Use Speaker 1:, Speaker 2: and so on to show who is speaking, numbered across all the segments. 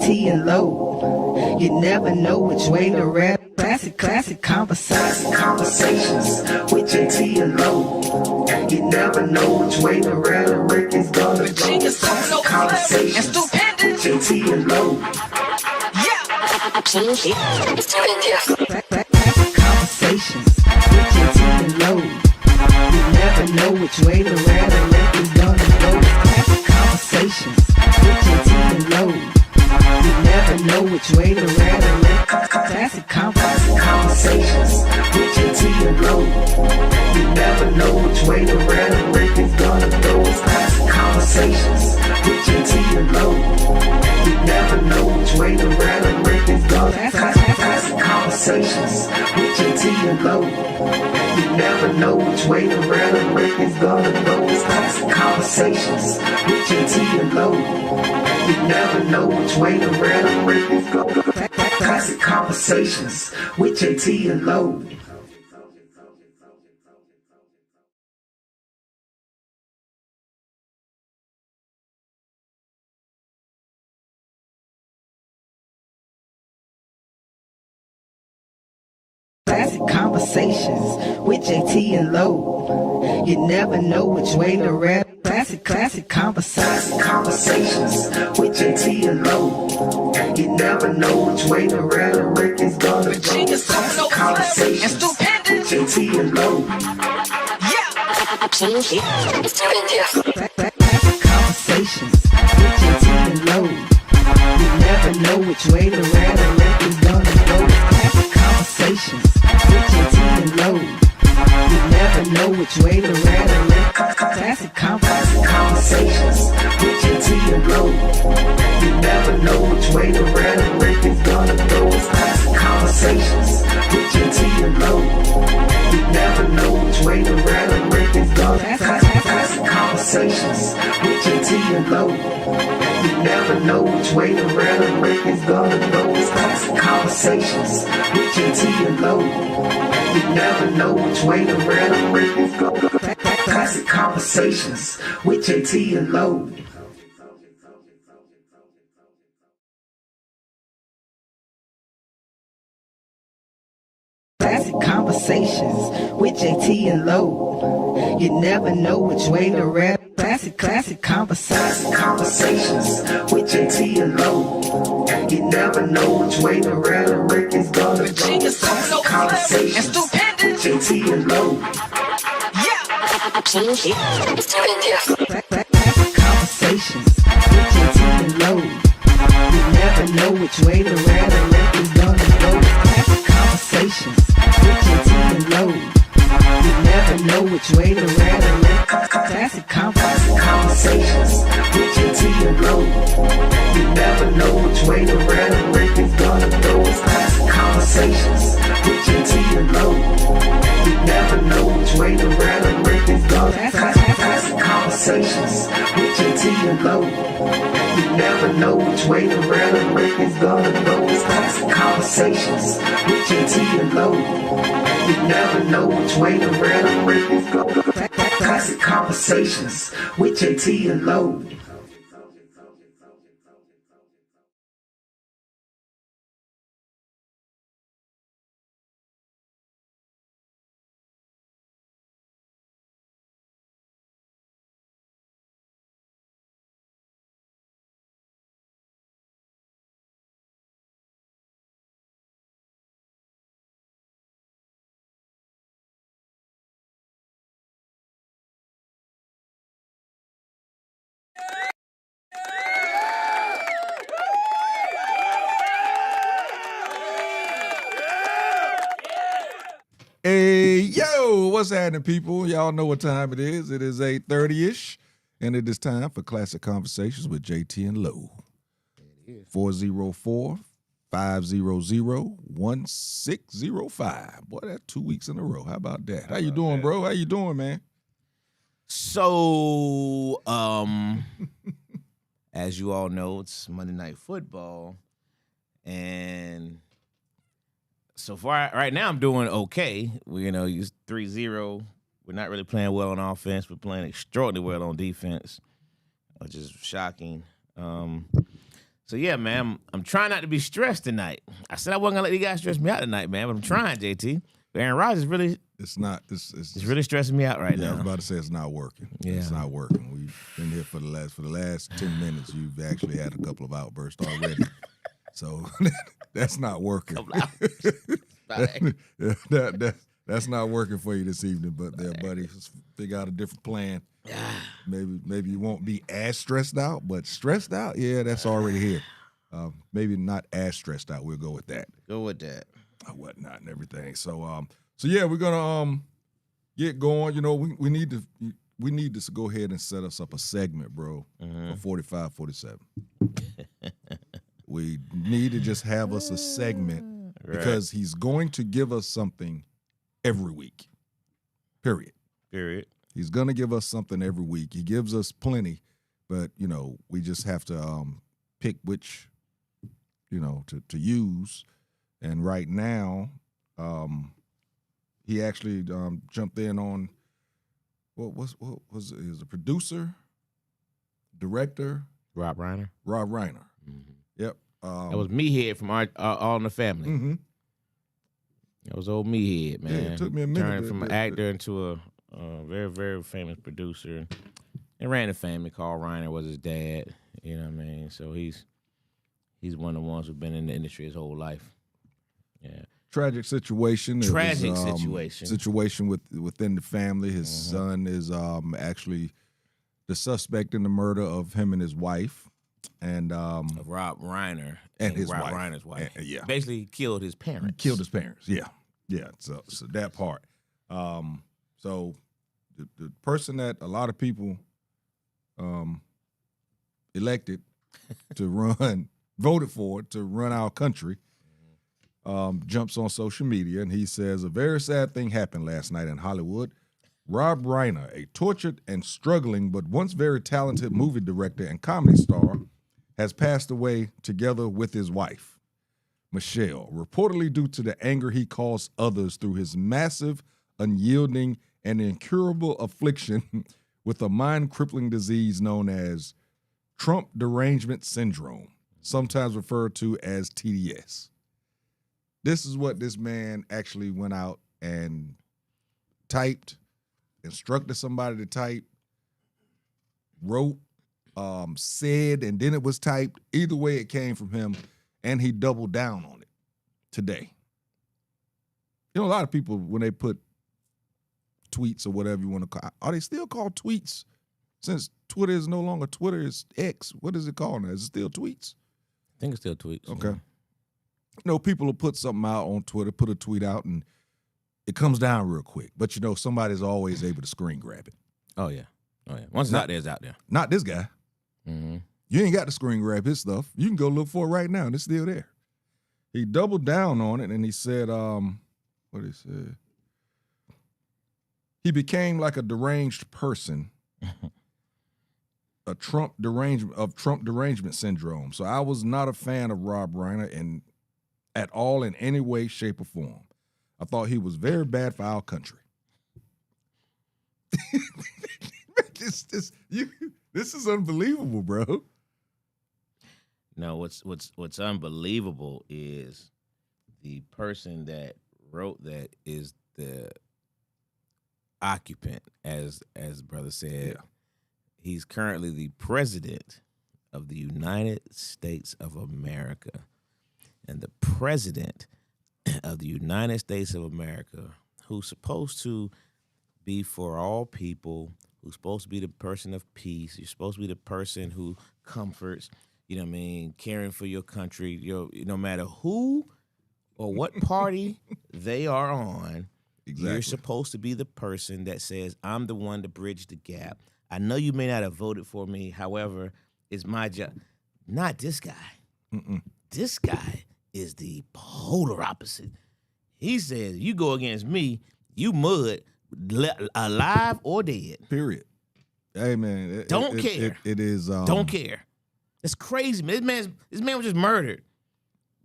Speaker 1: Tea and Lo. You never know which way to rap. Classic conversations with Jae Tea and Lo. You never know which way the rhetoric is gonna go. Classic conversations, Jae Tea and Lo. Classic conversations with Jae Tea and Lo. You never know which way the rhetoric is gonna go. Classic conversations with Jae Tea and Lo. You never know which way the rhetoric. Classic conversations with Jae Tea and Lo. You never know which way the rhetoric is gonna go. It's classic conversations with Jae Tea and Lo. You never know which way the rhetoric is gonna. Classic conversations with Jae Tea and Lo. You never know which way the rhetoric is gonna go. It's classic conversations with Jae Tea and Lo. You never know which way the rhetoric is gonna go. Classic conversations with Jae Tea and Lo. Classic conversations with Jae Tea and Lo. You never know which way to rap. Classic conversations with Jae Tea and Lo. You never know which way the rhetoric is gonna go. Classic conversations with Jae Tea and Lo. Classic conversations with Jae Tea and Lo. You never know which way the rhetoric is gonna go. Classic conversations with Jae Tea and Lo. You never know which way the rhetoric. Classic conversations with Jae Tea and Lo. You never know which way the rhetoric is gonna go. It's classic conversations with Jae Tea and Lo. You never know which way the rhetoric is gonna. Classic conversations with Jae Tea and Lo. You never know which way the rhetoric is gonna go. It's classic conversations with Jae Tea and Lo. You never know which way the rhetoric is gonna go. Classic conversations with Jae Tea and Lo. Classic conversations with Jae Tea and Lo. You never know which way to rap. Classic conversations with Jae Tea and Lo. You never know which way the rhetoric is gonna go. Classic conversations with Jae Tea and Lo. Classic conversations with Jae Tea and Lo. You never know which way the rhetoric is gonna go. Classic conversations with Jae Tea and Lo. You never know which way the rhetoric. Classic conversations with Jae Tea and Lo. You never know which way the rhetoric is gonna go. It's classic conversations with Jae Tea and Lo. You never know which way the rhetoric is gonna. Classic conversations with Jae Tea and Lo. You never know which way the rhetoric is gonna go. It's classic conversations with Jae Tea and Lo. You never know which way the rhetoric is gonna go. Classic conversations with Jae Tea and Lo.
Speaker 2: Hey, yo, what's happening, people? Y'all know what time it is. It is 8:30-ish, and it is time for Classic Conversations with Jae Tea and Lo. 404-500-1605. Boy, that's 2 weeks in a row. How about that? How you doing, bro? How you doing, man?
Speaker 3: So, as you all know, it's Monday Night Football, and so far, right now, I'm doing okay. It's 3-0. We're not really playing well on offense. We're playing extraordinarily well on defense, which is shocking. So yeah, man, I'm trying not to be stressed tonight. I said I wasn't gonna let you guys stress me out tonight, man, but I'm trying, JT. Aaron Rodgers really,
Speaker 2: It's not. It's
Speaker 3: really stressing me out right
Speaker 2: Yeah, I
Speaker 3: now.
Speaker 2: was about to say it's not working.
Speaker 3: Yeah.
Speaker 2: It's not working. We've been here for the last 10 minutes. You've actually had a couple of outbursts already. So that's not working. That's not working for you this evening. But there, buddy, let's figure out a different plan. Maybe you won't be as stressed out, but stressed out, yeah, that's already here. Maybe not as stressed out. We'll go with that.
Speaker 3: Go with that.
Speaker 2: Whatnot and everything. So yeah, we're gonna get going. You know, we need to go ahead and set us up a segment, bro, for 45, 47. We need to just have us a segment because he's going to give us something every week. Period. He's gonna give us something every week. He gives us plenty, but you know, we just have to pick which, you know, to use. And right now, he actually jumped in on what was it? He was a producer, director,
Speaker 3: Rob Reiner.
Speaker 2: Mm-hmm. Yep.
Speaker 3: That was Meathead from All in the Family.
Speaker 2: Mm-hmm.
Speaker 3: That was old Meathead, man.
Speaker 2: Yeah, it took me a minute.
Speaker 3: Turned from an actor into a very, very famous producer. And ran the family. Carl Reiner was his dad. You know what I mean? So he's one of the ones who've been in the industry his whole life. Yeah.
Speaker 2: Tragic situation. Situation within the family. His son is actually the suspect in the murder of him and his wife, and
Speaker 3: Of Rob Reiner
Speaker 2: and his
Speaker 3: Rob
Speaker 2: wife.
Speaker 3: Reiner's wife.
Speaker 2: Yeah,
Speaker 3: Basically killed his parents.
Speaker 2: Yeah. So that part. So the person that a lot of people elected to voted for to run our country. Jumps on social media and he says, a very sad thing happened last night in Hollywood. Rob Reiner, a tortured and struggling but once very talented movie director and comedy star, has passed away together with his wife, Michelle, reportedly due to the anger he caused others through his massive, unyielding, and incurable affliction with a mind-crippling disease known as Trump derangement syndrome, sometimes referred to as TDS. This is what this man actually went out and typed, instructed somebody to type, wrote, said, and then it was typed. Either way, it came from him, and he doubled down on it today. You know, a lot of people, when they put tweets or whatever you want to call, are they still called tweets? Since Twitter is no longer Twitter, it's X. What is it called now? Is it still tweets?
Speaker 3: I think it's still tweets.
Speaker 2: Okay. Yeah. You know, people will put something out on Twitter, put a tweet out, and it comes down real quick. But, you know, somebody's always able to screen grab it.
Speaker 3: Oh, yeah. Once it's out there, it's out there.
Speaker 2: Not this guy.
Speaker 3: Mm-hmm.
Speaker 2: You ain't got to screen grab his stuff. You can go look for it right now, and it's still there. He doubled down on it, and he said, what he said? He became like a deranged person, a Trump derangement syndrome. So I was not a fan of Rob Reiner at all in any way, shape, or form. I thought he was very bad for our country. This is unbelievable, bro.
Speaker 3: No, what's unbelievable is the person that wrote that is the occupant, as brother said.
Speaker 2: Yeah.
Speaker 3: He's currently the president of the United States of America. And the president of the United States of America, who's supposed to be for all people, who's supposed to be the person of peace, you're supposed to be the person who comforts, you know what I mean, caring for your country, no matter who or what party they are on,
Speaker 2: Exactly.
Speaker 3: You're supposed to be the person that says, I'm the one to bridge the gap. I know you may not have voted for me, however, it's my job. Not this guy.
Speaker 2: Mm-mm.
Speaker 3: This guy is the polar opposite. He says, you go against me, you mud, alive or dead.
Speaker 2: Period. Hey, man.
Speaker 3: Don't care.
Speaker 2: It is.
Speaker 3: Don't care. It's crazy, man. This man was just murdered.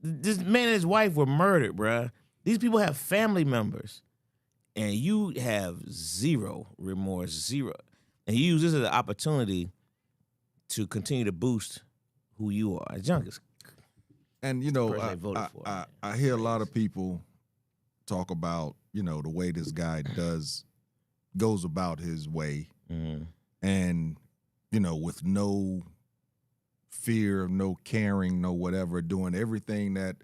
Speaker 3: This man and his wife were murdered, bruh. These people have family members. And you have zero remorse, zero. And you use this as an opportunity to continue to boost who you are. Junk is
Speaker 2: And
Speaker 3: person they voted for, man.
Speaker 2: I hear a lot of people talk about the way this guy goes about his way, and with no fear, no caring, no whatever, doing everything that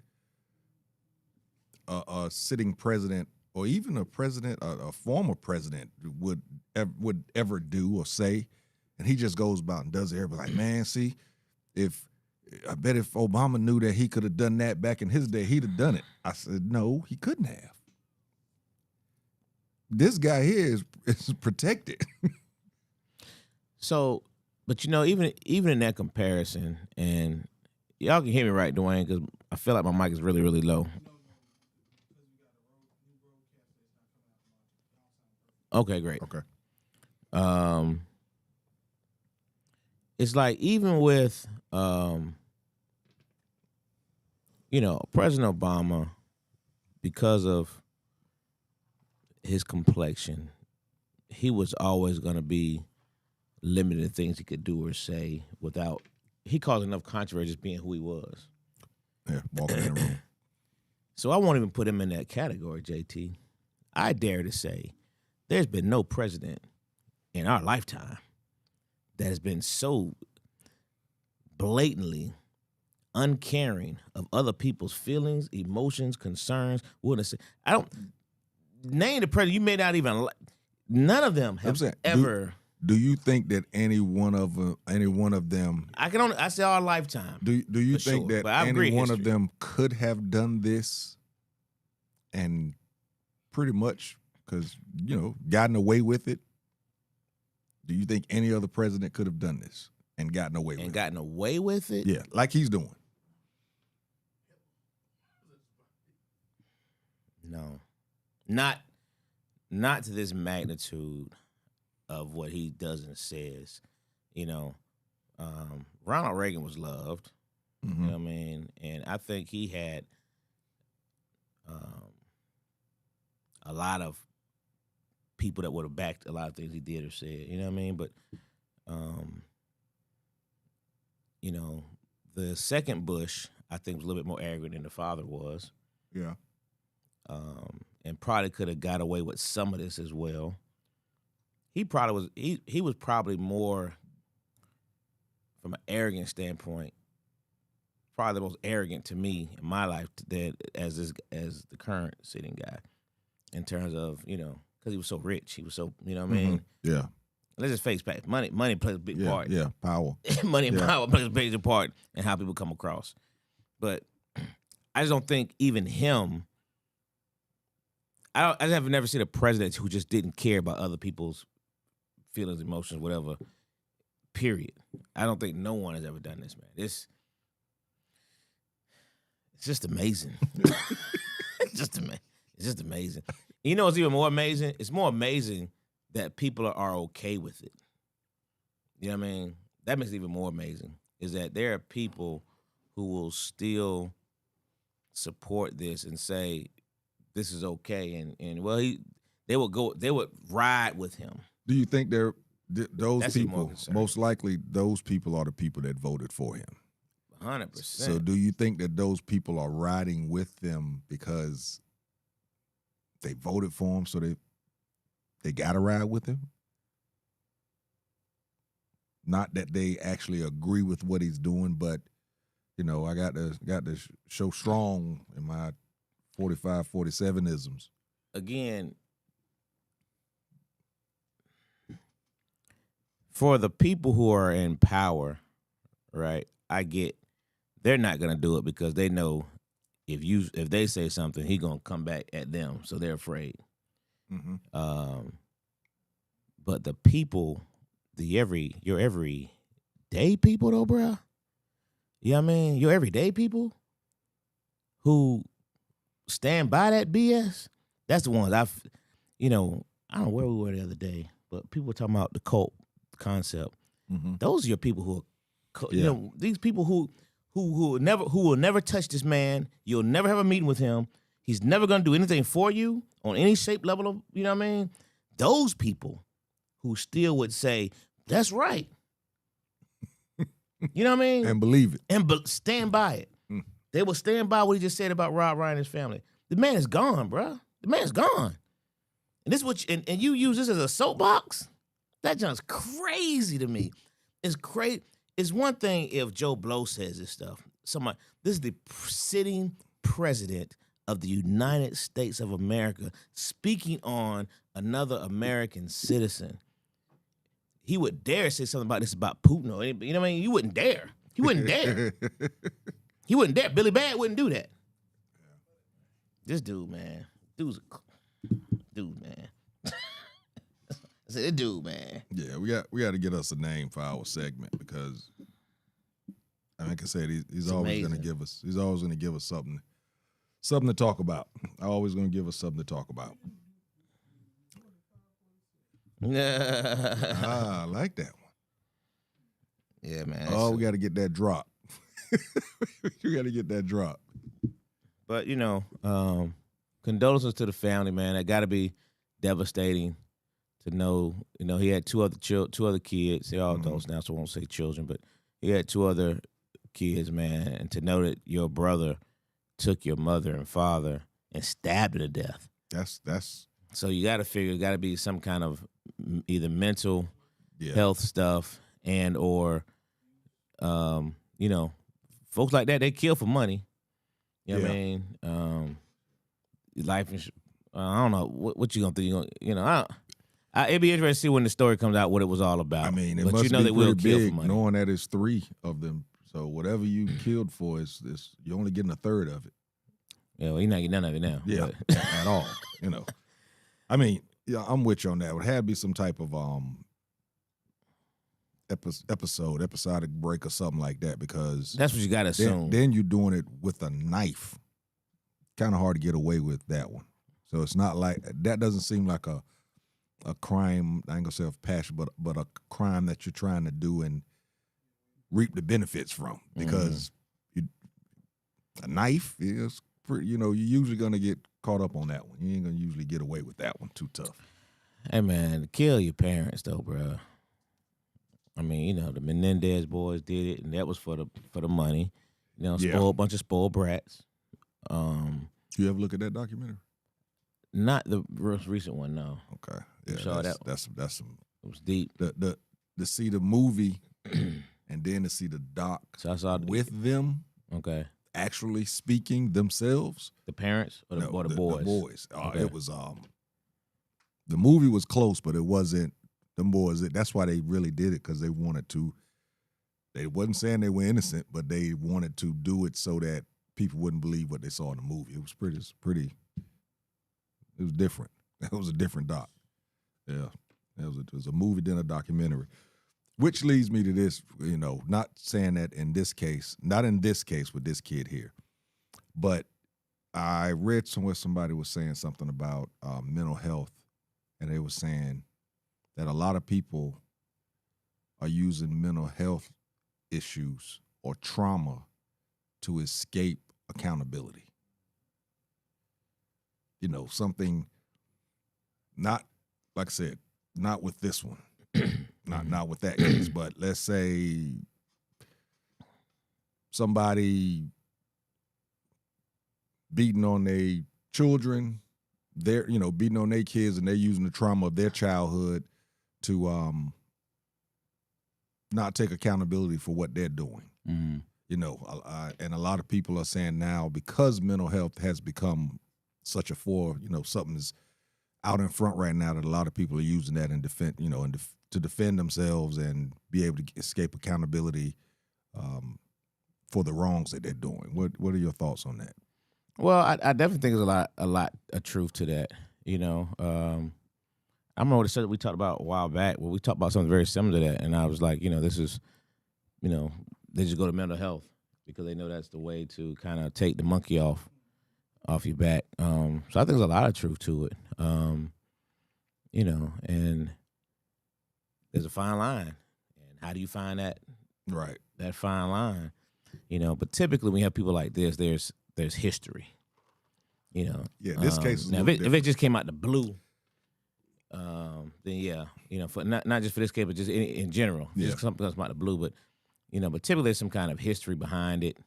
Speaker 2: a sitting president or even a former president would ever do or say, and he just goes about and does it. Everybody like, man, see, I bet if Obama knew that he could have done that back in his day, he'd have done it. I said, no, he couldn't have. This guy here is protected.
Speaker 3: So, but even in that comparison, and y'all can hear me right, Dwayne, because I feel like my mic is really, really low. Okay, great.
Speaker 2: Okay.
Speaker 3: It's like even with President Obama, because of his complexion, he was always going to be limited in things he could do or say without. He caused enough controversy just being who he was.
Speaker 2: Yeah, walking in the room.
Speaker 3: So I won't even put him in that category, JT. I dare to say there's been no president in our lifetime that has been so blatantly uncaring of other people's feelings, emotions, concerns. I don't name the president. You may not even. None of them have ever.
Speaker 2: Do you think that any one of them?
Speaker 3: I say our lifetime.
Speaker 2: Do you think
Speaker 3: sure,
Speaker 2: that any one of them could have done this, and pretty much because gotten away with it? Do you think any other president could have done this and gotten away with it? Yeah, like he's doing.
Speaker 3: No, not to this magnitude of what he does and says. Ronald Reagan was loved.
Speaker 2: Mm-hmm.
Speaker 3: You know what I mean? And I think he had a lot of people that would have backed a lot of things he did or said. You know what I mean? But the second Bush, I think, was a little bit more arrogant than the father was.
Speaker 2: Yeah.
Speaker 3: And probably could have got away with some of this as well. He probably was. He was probably more, from an arrogant standpoint, probably the most arrogant to me in my life as the current sitting guy, in terms of because he was so rich. He was so what I mean.
Speaker 2: Yeah.
Speaker 3: Let's just face facts. Money plays a big part.
Speaker 2: Yeah, power.
Speaker 3: Money and power plays a major part in how people come across. But I just don't think even him. I have never seen a president who just didn't care about other people's feelings, emotions, whatever. Period. I don't think no one has ever done this, man. It's just amazing. It's just amazing. You know what's even more amazing? It's more amazing that people are okay with it. You know what I mean? That makes it even more amazing, is that there are people who will still support this and say this is okay, and well, they would ride with him.
Speaker 2: Do you think those
Speaker 3: That's
Speaker 2: people, most likely those people are the people that voted for him?
Speaker 3: 100%.
Speaker 2: So do you think that those people are riding with them because they voted for him, so they got to ride with him? Not that they actually agree with what he's doing, but I got to show strong in my 45, 47-isms.
Speaker 3: Again, for the people who are in power, right? I get they're not gonna do it because they know if they say something, he gonna come back at them, so they're afraid.
Speaker 2: Mm-hmm.
Speaker 3: But the people, your everyday people though, bro. You know what I mean? Your everyday people who stand by that BS, that's the ones I don't know where we were the other day, but people were talking about the cult concept.
Speaker 2: Mm-hmm.
Speaker 3: Those are your people who are, these people who will never touch this man. You'll never have a meeting with him. He's never going to do anything for you on any shape, level of, you know what I mean? Those people who still would say, that's right. You know what I mean?
Speaker 2: And believe it.
Speaker 3: And stand by it.
Speaker 2: Mm.
Speaker 3: They will stand by what he just said about Rob Ryan and his family. The man is gone, bro. The man's gone. And this what and you use this as a soapbox? That just crazy to me. It's crazy. It's one thing if Joe Blow says this stuff. This is the sitting president of the United States of America speaking on another American citizen. He would dare say something about this about Putin or anybody. You know what I mean? You wouldn't dare. He wouldn't dare. He wouldn't dare. Billy Bad wouldn't do that. This dude, man. Dude, man. I said, this dude, man.
Speaker 2: Yeah, we got to get us a name for our segment because, like I said, he's always going to give us. He's always going to give us something to talk about. Always going to give us something to talk about. I like that one.
Speaker 3: Yeah, man.
Speaker 2: Oh, we got to get that drop. You got to get that drop.
Speaker 3: But condolences to the family, man. That got to be devastating to know. He had two other kids. They're all adults now, so I won't say children, but he had two other kids, man. And to know that your brother took your mother and father and stabbed her to death.
Speaker 2: That's.
Speaker 3: So you got to figure it got to be some kind of either mental health stuff and or, folks like that, they kill for money. You know what I mean? Life insurance. I don't know what you gonna do. It'd be interesting to see when the story comes out what it was all about.
Speaker 2: I mean, it
Speaker 3: but
Speaker 2: must
Speaker 3: you know
Speaker 2: be
Speaker 3: they will
Speaker 2: pretty
Speaker 3: kill
Speaker 2: big,
Speaker 3: for money.
Speaker 2: knowing that it's 3 of them. So whatever you killed for is you're only getting a third of it.
Speaker 3: Yeah, well, you're not getting none of it now.
Speaker 2: Yeah, at all. I mean, yeah, I'm with you on that. It had to be some type of episodic break or something like that because
Speaker 3: that's what you got to assume.
Speaker 2: Then you're doing it with a knife. Kind of hard to get away with that one. So it's not like that doesn't seem like a crime. I ain't gonna say of passion, but a crime that you're trying to do and reap the benefits from because a knife is pretty. You're usually gonna get caught up on that one. You ain't gonna usually get away with that one too tough.
Speaker 3: Hey man, kill your parents though, bro. I mean, the Menendez boys did it, and that was for the money. A bunch of spoiled brats.
Speaker 2: You ever look at that documentary?
Speaker 3: Not the most recent one, no.
Speaker 2: Okay, yeah,
Speaker 3: saw that.
Speaker 2: That's some.
Speaker 3: It was deep.
Speaker 2: To see the movie and then to see the doc
Speaker 3: So I saw
Speaker 2: with them.
Speaker 3: Okay.
Speaker 2: Actually speaking themselves.
Speaker 3: The parents or the boys?
Speaker 2: The boys.
Speaker 3: Okay.
Speaker 2: It was the movie was close, but it wasn't them boys. That's why they really did it because they wanted to. They wasn't saying they were innocent, but they wanted to do it so that people wouldn't believe what they saw in the movie. It was pretty. It was different. It was a different doc. Yeah, it was a movie then a documentary. Which leads me to this, not saying that in this case, not in this case with this kid here, but I read somewhere somebody was saying something about mental health, and they were saying that a lot of people are using mental health issues or trauma to escape accountability. Something not, like I said, not with this one. Not with that case, but let's say somebody beating on their children, beating on their kids, and they're using the trauma of their childhood to not take accountability for what they're doing.
Speaker 3: Mm-hmm.
Speaker 2: And a lot of people are saying now because mental health has become such a something is out in front right now that a lot of people are using that in defense, to defend themselves and be able to escape accountability for the wrongs that they're doing. What are your thoughts on that?
Speaker 3: Well, I definitely think there's a lot of truth to that. I remember the stuff we talked about a while back where we talked about something very similar to that, and I was like, this is, they just go to mental health because they know that's the way to kind of take the monkey off your back. So I think there's a lot of truth to it. And there's a fine line. And how do you find that?
Speaker 2: Right.
Speaker 3: That fine line. But typically when you have people like this, there's history.
Speaker 2: Yeah, this case is
Speaker 3: now if it just came out the blue, then for not just for this case, but just in general.
Speaker 2: Yeah.
Speaker 3: Just something comes out the blue, but but typically there's some kind of history behind it.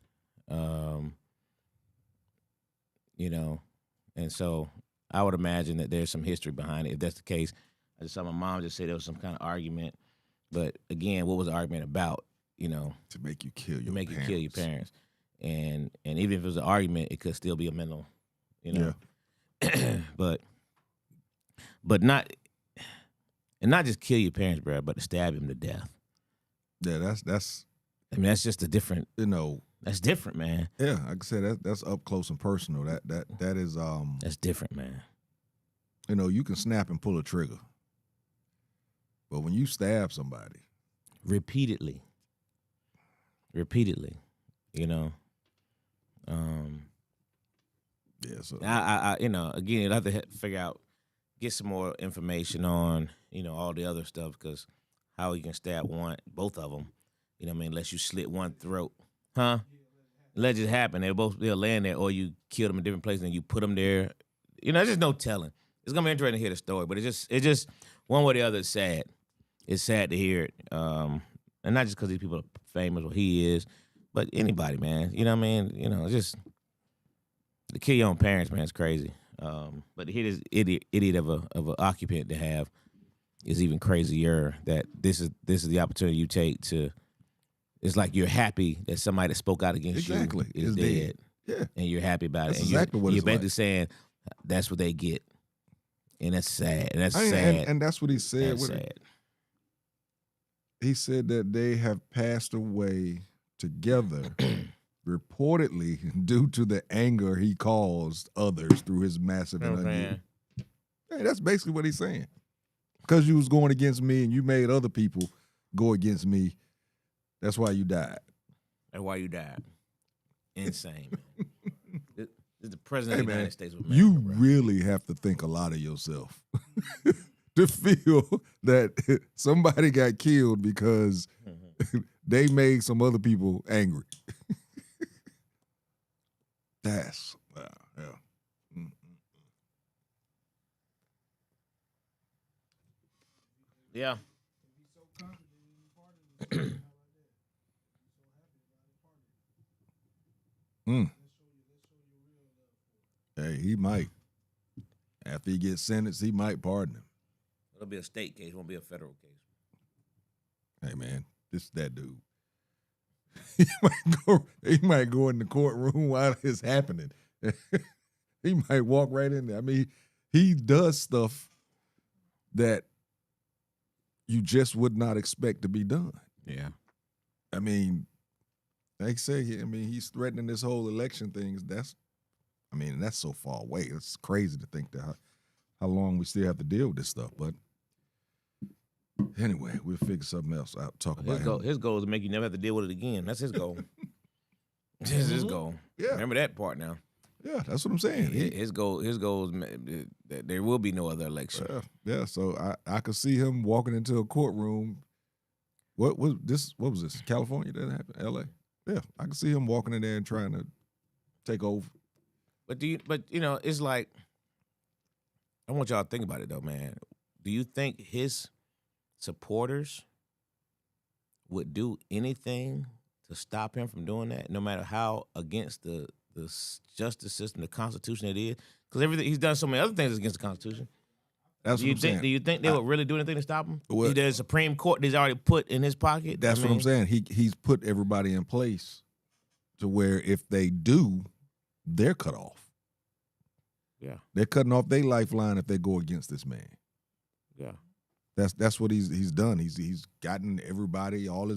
Speaker 3: And so I would imagine that there's some history behind it. If that's the case, I just saw my mom just say there was some kind of argument. But again, what was the argument about?
Speaker 2: To make you kill your parents.
Speaker 3: You kill your parents. And even if it was an argument, it could still be a mental,
Speaker 2: Yeah.
Speaker 3: but not, and not just kill your parents, bro, but to stab him to death.
Speaker 2: Yeah, that's
Speaker 3: I mean, that's just a different, that's different, man.
Speaker 2: Yeah, like I said, that's up close and personal. That is
Speaker 3: That's different, man.
Speaker 2: You can snap and pull a trigger. But when you stab somebody
Speaker 3: repeatedly,
Speaker 2: yeah, so
Speaker 3: I again, I have to figure out, get some more information on, all the other stuff, because how you can stab both of them, unless you slit one throat, huh? Let it happen. They'll land there, or you kill them in different places and you put them there. There's just no telling. It's gonna be interesting to hear the story, but it's just one way or the other. It's sad. It's sad to hear it, and not just because these people are famous or he is, but anybody, man. You know what I mean? It's just to kill your own parents, man. It's crazy. But to hit this idiot of a occupant to have is even crazier. That this is the opportunity you take to. It's like you're happy that somebody that spoke out against you is dead.
Speaker 2: Yeah,
Speaker 3: and you're happy about
Speaker 2: that's
Speaker 3: it. And
Speaker 2: exactly what
Speaker 3: you're
Speaker 2: it's
Speaker 3: basically
Speaker 2: like.
Speaker 3: saying that's what they get, and that's sad. And that's sad.
Speaker 2: And that's what he said.
Speaker 3: That's sad.
Speaker 2: He said that they have passed away together, reportedly due to the anger he caused others through his massive and unusual. Hey, that's basically what he's saying. Because you was going against me and you made other people go against me, that's why you died.
Speaker 3: That's why you died. Insane, man. This is the president of the United States of America.
Speaker 2: You
Speaker 3: bro.
Speaker 2: really have to think a lot of yourself to feel that somebody got killed because they made some other people angry. That's, yeah.
Speaker 3: Yeah.
Speaker 2: Hey, he might. After he gets sentenced, he might pardon him.
Speaker 3: It'll be a state case. It won't be a federal case.
Speaker 2: Hey, man, this is that dude. He might go in the courtroom while it's happening. He might walk right in there. I mean, he does stuff that you just would not expect to be done.
Speaker 3: Yeah.
Speaker 2: I mean, like I say, he's threatening this whole election thing. That's so far away. It's crazy to think that how long we still have to deal with this stuff. But anyway, we'll figure something else out. Talk about him.
Speaker 3: His goal is to make you never have to deal with it again. That's his goal. That's his goal.
Speaker 2: Yeah.
Speaker 3: Remember that part now.
Speaker 2: Yeah, that's what I'm saying.
Speaker 3: His goal is that there will be no other election.
Speaker 2: Yeah. So I could see him walking into a courtroom. What was this? California? That happened? L.A. Yeah, I could see him walking in there and trying to take over.
Speaker 3: But it's like, I want y'all to think about it though, man. Do you think his supporters would do anything to stop him from doing that, no matter how against the justice system, the Constitution it is? Because everything he's done so many other things against the Constitution.
Speaker 2: That's what I'm saying.
Speaker 3: Do you think they would really do anything to stop him?
Speaker 2: Well,
Speaker 3: The Supreme Court he's already put in his pocket.
Speaker 2: That's what I'm saying. He's put everybody in place to where if they do, they're cut off.
Speaker 3: Yeah,
Speaker 2: they're cutting off their lifeline if they go against this man.
Speaker 3: Yeah,
Speaker 2: that's what he's done. He's gotten everybody got all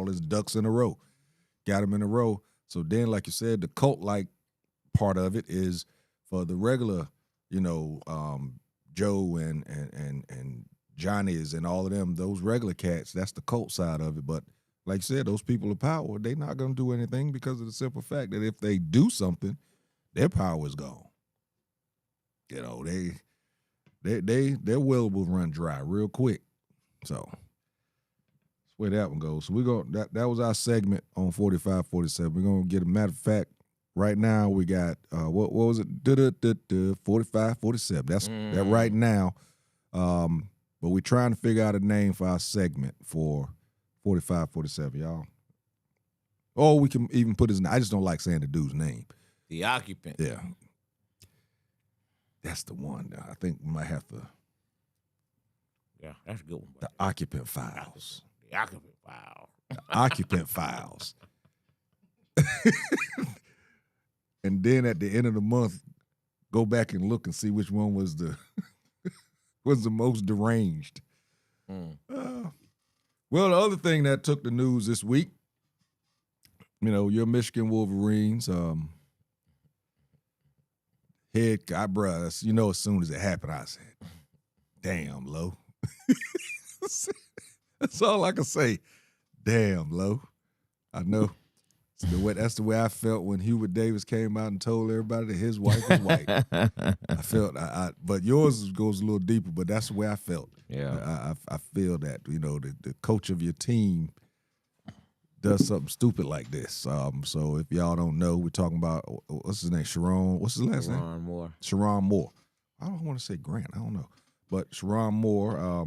Speaker 2: his ducks in a row, got them in a row. So then, like you said, the cult-like part of it is for the regular, Joe and Johnny's and all of them, those regular cats. That's the cult side of it. But like you said, those people of power, they're not going to do anything because of the simple fact that if they do something, their power is gone. Their well will run dry real quick. So that's where that one goes. So that was our segment on 45-47. We're gonna get a matter of fact. Right now we got what was it? 45-47. That's that right now. But we're trying to figure out a name for our segment for 45, 47, y'all. Or we can even put his name. I just don't like saying the dude's name.
Speaker 3: The occupant.
Speaker 2: Yeah. That's the one. I think we might have to.
Speaker 3: Yeah, that's a good one.
Speaker 2: The occupant files.
Speaker 3: The occupant file.
Speaker 2: The occupant files. And then at the end of the month, go back and look and see which one was the most deranged. Well, the other thing that took the news this week, your Michigan Wolverines, head guy, bruh, as soon as it happened, I said, damn, Lo. That's all I can say. Damn, Lo. I know. That's the way I felt when Hubert Davis came out and told everybody that his wife was white. I felt, but yours goes a little deeper, but that's the way I felt.
Speaker 3: Yeah.
Speaker 2: I feel that, the coach of your team does something stupid like this. So if y'all don't know, we're talking about, what's his name? Sharon. What's his last name?
Speaker 3: Sharon Moore.
Speaker 2: Sharon Moore. I don't want to say Grant. I don't know. But Sharon Moore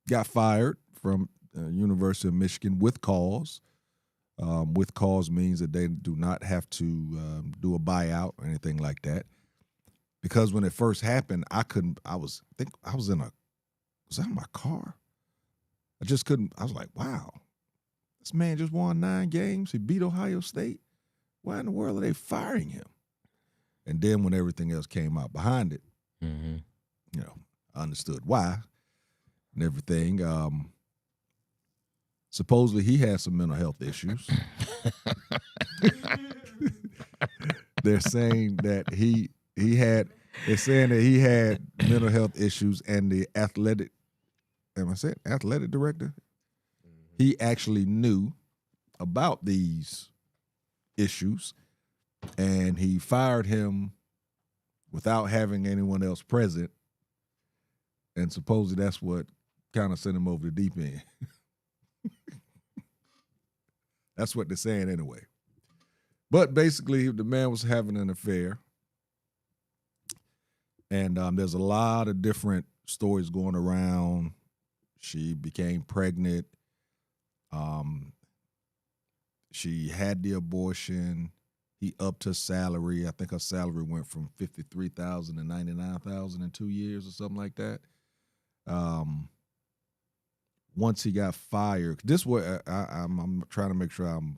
Speaker 2: got fired from University of Michigan with cause. With cause means that they do not have to do a buyout or anything like that. Because when it first happened, I was in my car? I just couldn't. I was like, wow, this man just won 9 games. He beat Ohio State. Why in the world are they firing him? And then when everything else came out behind it, I understood why and everything. Supposedly he has some mental health issues. They're saying that they're saying that he had mental health issues, and the athletic director, he actually knew about these issues, and he fired him without having anyone else present, and supposedly that's what kind of sent him over the deep end. That's what they're saying anyway. But basically, the man was having an affair, and there's a lot of different stories going around. She became pregnant. She had the abortion. He upped her salary. I think her salary went from $53,000 to $99,000 in 2 years or something like that. Once he got fired, this way I'm trying to make sure I'm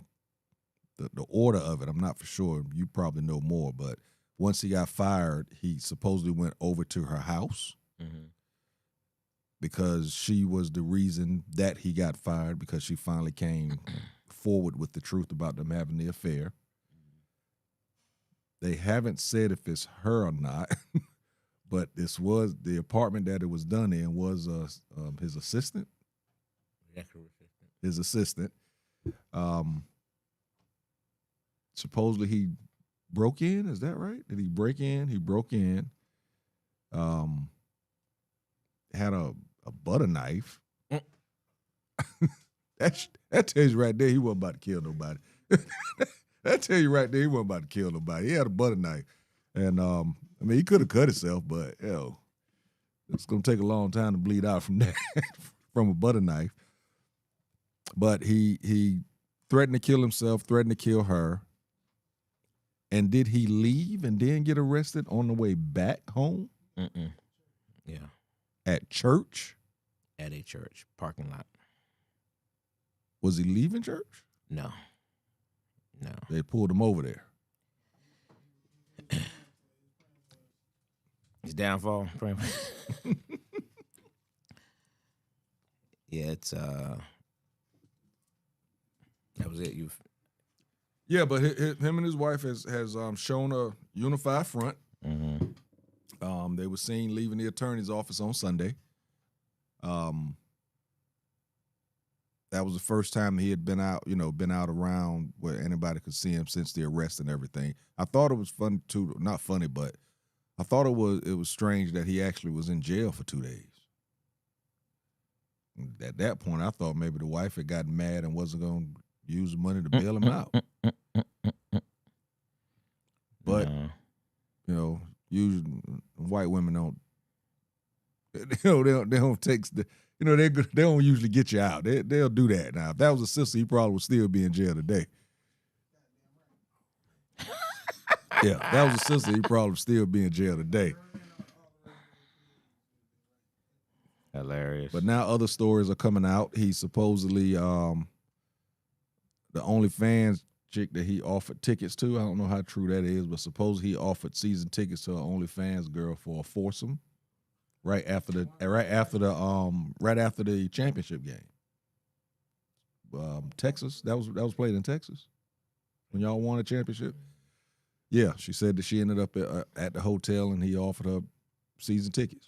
Speaker 2: the order of it. I'm not for sure. You probably know more, but once he got fired, he supposedly went over to her house because she was the reason that he got fired, because she finally came forward with the truth about them having the affair. They haven't said if it's her or not, but this was the apartment that it was done in was his assistant. His assistant. Supposedly he broke in. Is that right? Did he break in? He broke in. Had a butter knife. That tells you right there he wasn't about to kill nobody. That tells you right there he wasn't about to kill nobody. He had a butter knife. And he could have cut himself, but it's gonna take a long time to bleed out from that from a butter knife. But he threatened to kill himself, threatened to kill her. And did he leave and then get arrested on the way back home?
Speaker 3: Yeah.
Speaker 2: At church?
Speaker 3: At a church parking lot.
Speaker 2: Was he leaving church?
Speaker 3: No.
Speaker 2: They pulled him over there.
Speaker 3: His downfall. Yeah, it's that was it.
Speaker 2: Yeah, but him and his wife has shown a unified front. They were seen leaving the attorney's office on Sunday. That was the first time he had been out around where anybody could see him since the arrest and everything. I thought it was funny too, not funny, but I thought it was strange that he actually was in jail for 2 days. At that point, I thought maybe the wife had gotten mad and wasn't going to use the money to bail him out. But usually white women don't. They don't take. You know, they don't usually get you out. They'll do that. Now, if that was a sister, he probably would still be in jail today. Yeah, if that was a sister, he probably would still be in jail today.
Speaker 3: Hilarious.
Speaker 2: But now other stories are coming out. He supposedly the OnlyFans chick that he offered tickets to. I don't know how true that is, but supposedly he offered season tickets to an OnlyFans girl for a foursome right after the championship game. Texas, that was played in Texas when y'all won a championship. Yeah, she said that she ended up at the hotel and he offered her season tickets.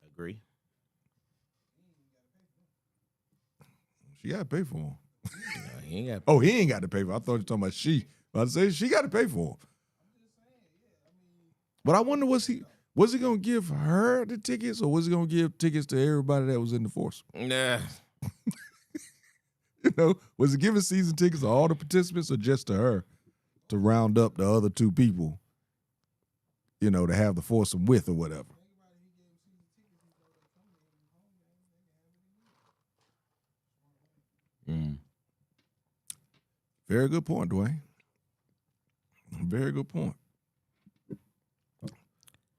Speaker 3: Agree.
Speaker 2: She got to pay for him.
Speaker 3: No, he ain't got.
Speaker 2: Oh, he ain't got to pay for him. I thought you were talking about she. I say she got to pay for him. But I wonder, was he going to give her the tickets or was he going to give tickets to everybody that was in the force?
Speaker 3: Nah.
Speaker 2: You know, was he giving season tickets to all the participants or just to her to round up the other two people, you know, to have the foursome with or whatever? Very good point, Dwayne. Very good point.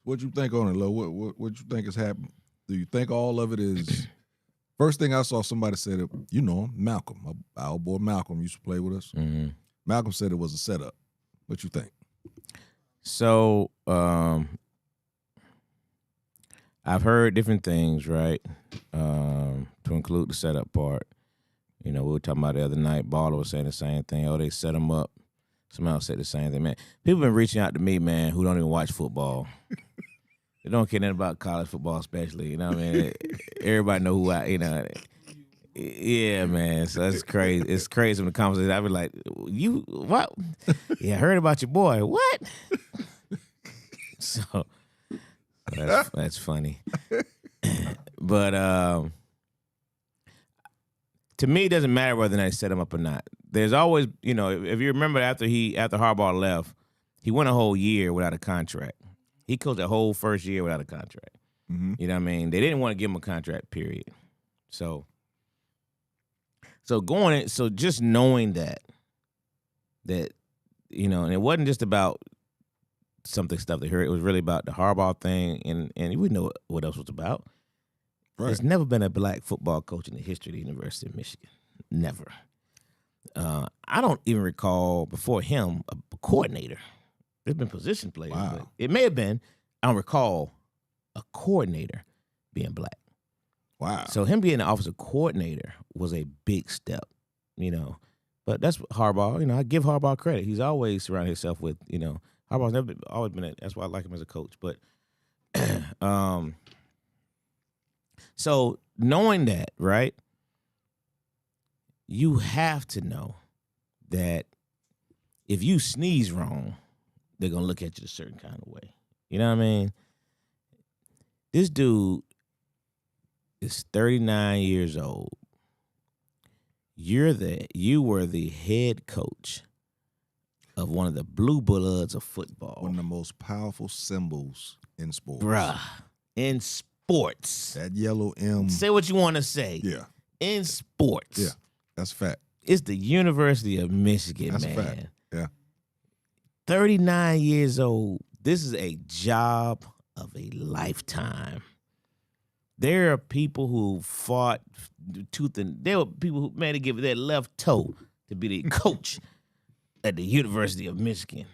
Speaker 2: What you think on it, Lo? What you think is happening? Do you think all of it is? First thing I saw somebody said it. You know him, Malcolm. Our old boy Malcolm used to play with us.
Speaker 3: Mm-hmm.
Speaker 2: Malcolm said it was a setup. What you think?
Speaker 3: So I've heard different things, right? To include the setup part. You know, we were talking about the other night. Baller was saying the same thing. Oh, they set him up. Somebody else said the same thing, man. People been reaching out to me, man, who don't even watch football. They don't care nothing about college football, especially. You know what I mean? Everybody know who I, you know. Yeah, man. So it's crazy. It's crazy in the conversation. I be like, you, what? Yeah, I heard about your boy. What? So that's funny. But to me, it doesn't matter whether or not they set him up or not. There's always, you know, if you remember after Harbaugh left, he went a whole year without a contract. He coached a whole first year without a contract.
Speaker 2: Mm-hmm.
Speaker 3: You know what I mean? They didn't want to give him a contract, period. So just knowing that, you know, and it wasn't just about stuff they heard. It was really about the Harbaugh thing, and we know what else was about. Right. There's never been a black football coach in the history of the University of Michigan. Never. I don't even recall before him a coordinator. There's been position players, but it may have been. I don't recall a coordinator being black.
Speaker 2: Wow.
Speaker 3: So him being the offensive coordinator was a big step, you know. But that's Harbaugh. You know, I give Harbaugh credit. He's always surrounded himself with, you know, Harbaugh's always been. That's why I like him as a coach. But so knowing that, right, you have to know that if you sneeze wrong, they're going to look at you a certain kind of way. You know what I mean? This dude is 39 years old. You were the head coach of one of the blue bloods of football.
Speaker 2: One of the most powerful symbols in sports.
Speaker 3: Bruh. In sports.
Speaker 2: That yellow M.
Speaker 3: Say what you want to say.
Speaker 2: Yeah.
Speaker 3: In sports.
Speaker 2: Yeah. That's a fact.
Speaker 3: It's the University of Michigan,
Speaker 2: That's
Speaker 3: man.
Speaker 2: a fact. Yeah.
Speaker 3: 39 years old. This is a job of a lifetime. There are people who fought tooth and there were people who made to give their left toe to be the coach at the University of Michigan.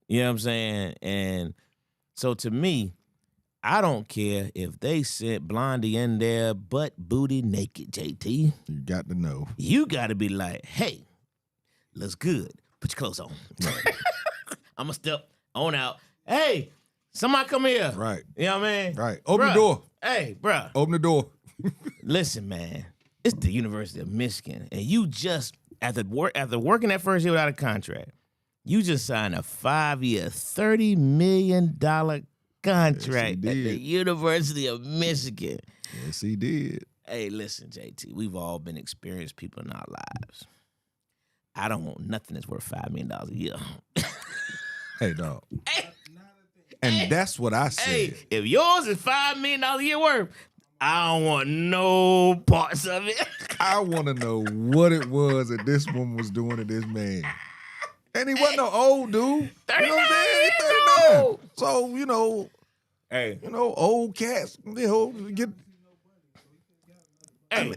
Speaker 3: You know what I'm saying? And so to me, I don't care if they sent Blondie in there butt booty naked, JT.
Speaker 2: You got to know.
Speaker 3: You got to be like, hey, looks good. Put your clothes on.
Speaker 2: Right.
Speaker 3: I'm going to step on out. Hey, somebody come here.
Speaker 2: Right.
Speaker 3: You know what I mean?
Speaker 2: Right. Open the door.
Speaker 3: Hey, bruh.
Speaker 2: Open the door.
Speaker 3: Listen, man. It's the University of Michigan. And you just, after working that first year without a contract, you just signed a 5-year, $30 million contract at the University of Michigan.
Speaker 2: Yes, he did.
Speaker 3: Hey, listen, JT, we've all been experienced people in our lives. I don't want nothing that's worth $5 million a year.
Speaker 2: Hey, dog. And that's what I said.
Speaker 3: Hey, if yours is $5 million a year worth, I don't want no parts of it.
Speaker 2: I want to know what it was that this woman was doing to this man. And he wasn't no old dude.
Speaker 3: 39
Speaker 2: You know what I'm saying?
Speaker 3: years
Speaker 2: He's 39.
Speaker 3: old.
Speaker 2: So,
Speaker 3: Hey,
Speaker 2: old cats, get.
Speaker 3: hey,